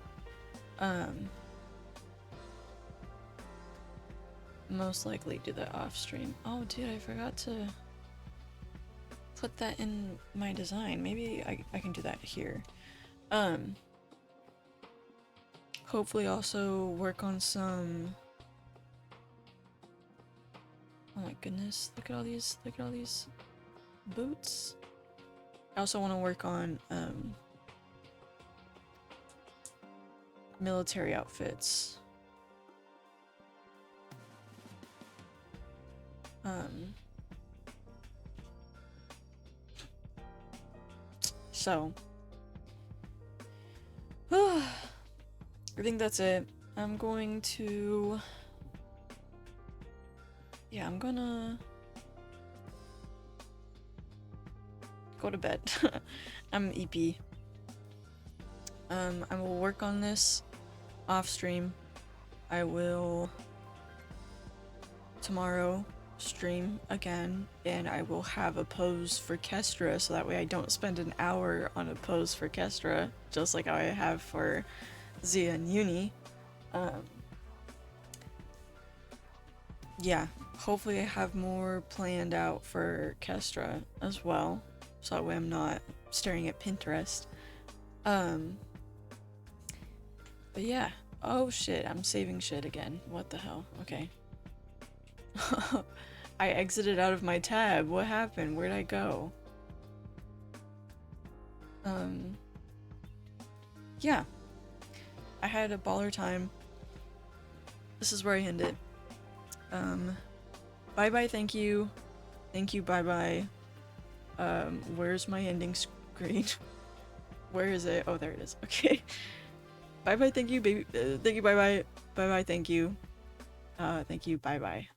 Most likely do that off stream. Oh dude, I forgot to put that in my design. Maybe I can do that here. Hopefully also work on some. Oh my goodness, look at all these boots. I also want to work on military outfits. So I think that's it. I'm going to I'm gonna go to bed. I'm EP. I will work on this off stream. I will tomorrow stream again, and I will have a pose for Kestra, so that way I don't spend an hour on a pose for Kestra, just like how I have for Zia and Uni. Yeah, hopefully I have more planned out for Kestra as well, so that way I'm not staring at Pinterest. But yeah. Oh shit, I'm saving shit again. What the hell? Okay. I exited out of my tab. What happened? Where'd I go? Yeah. I had a baller time. This is where I end it. Bye bye, thank you. Thank you, bye bye. Where's my ending screen? Where is it? Oh, there it is. Okay. Bye bye, thank you, baby. Thank you, bye bye. Bye bye, thank you. Thank you, bye bye.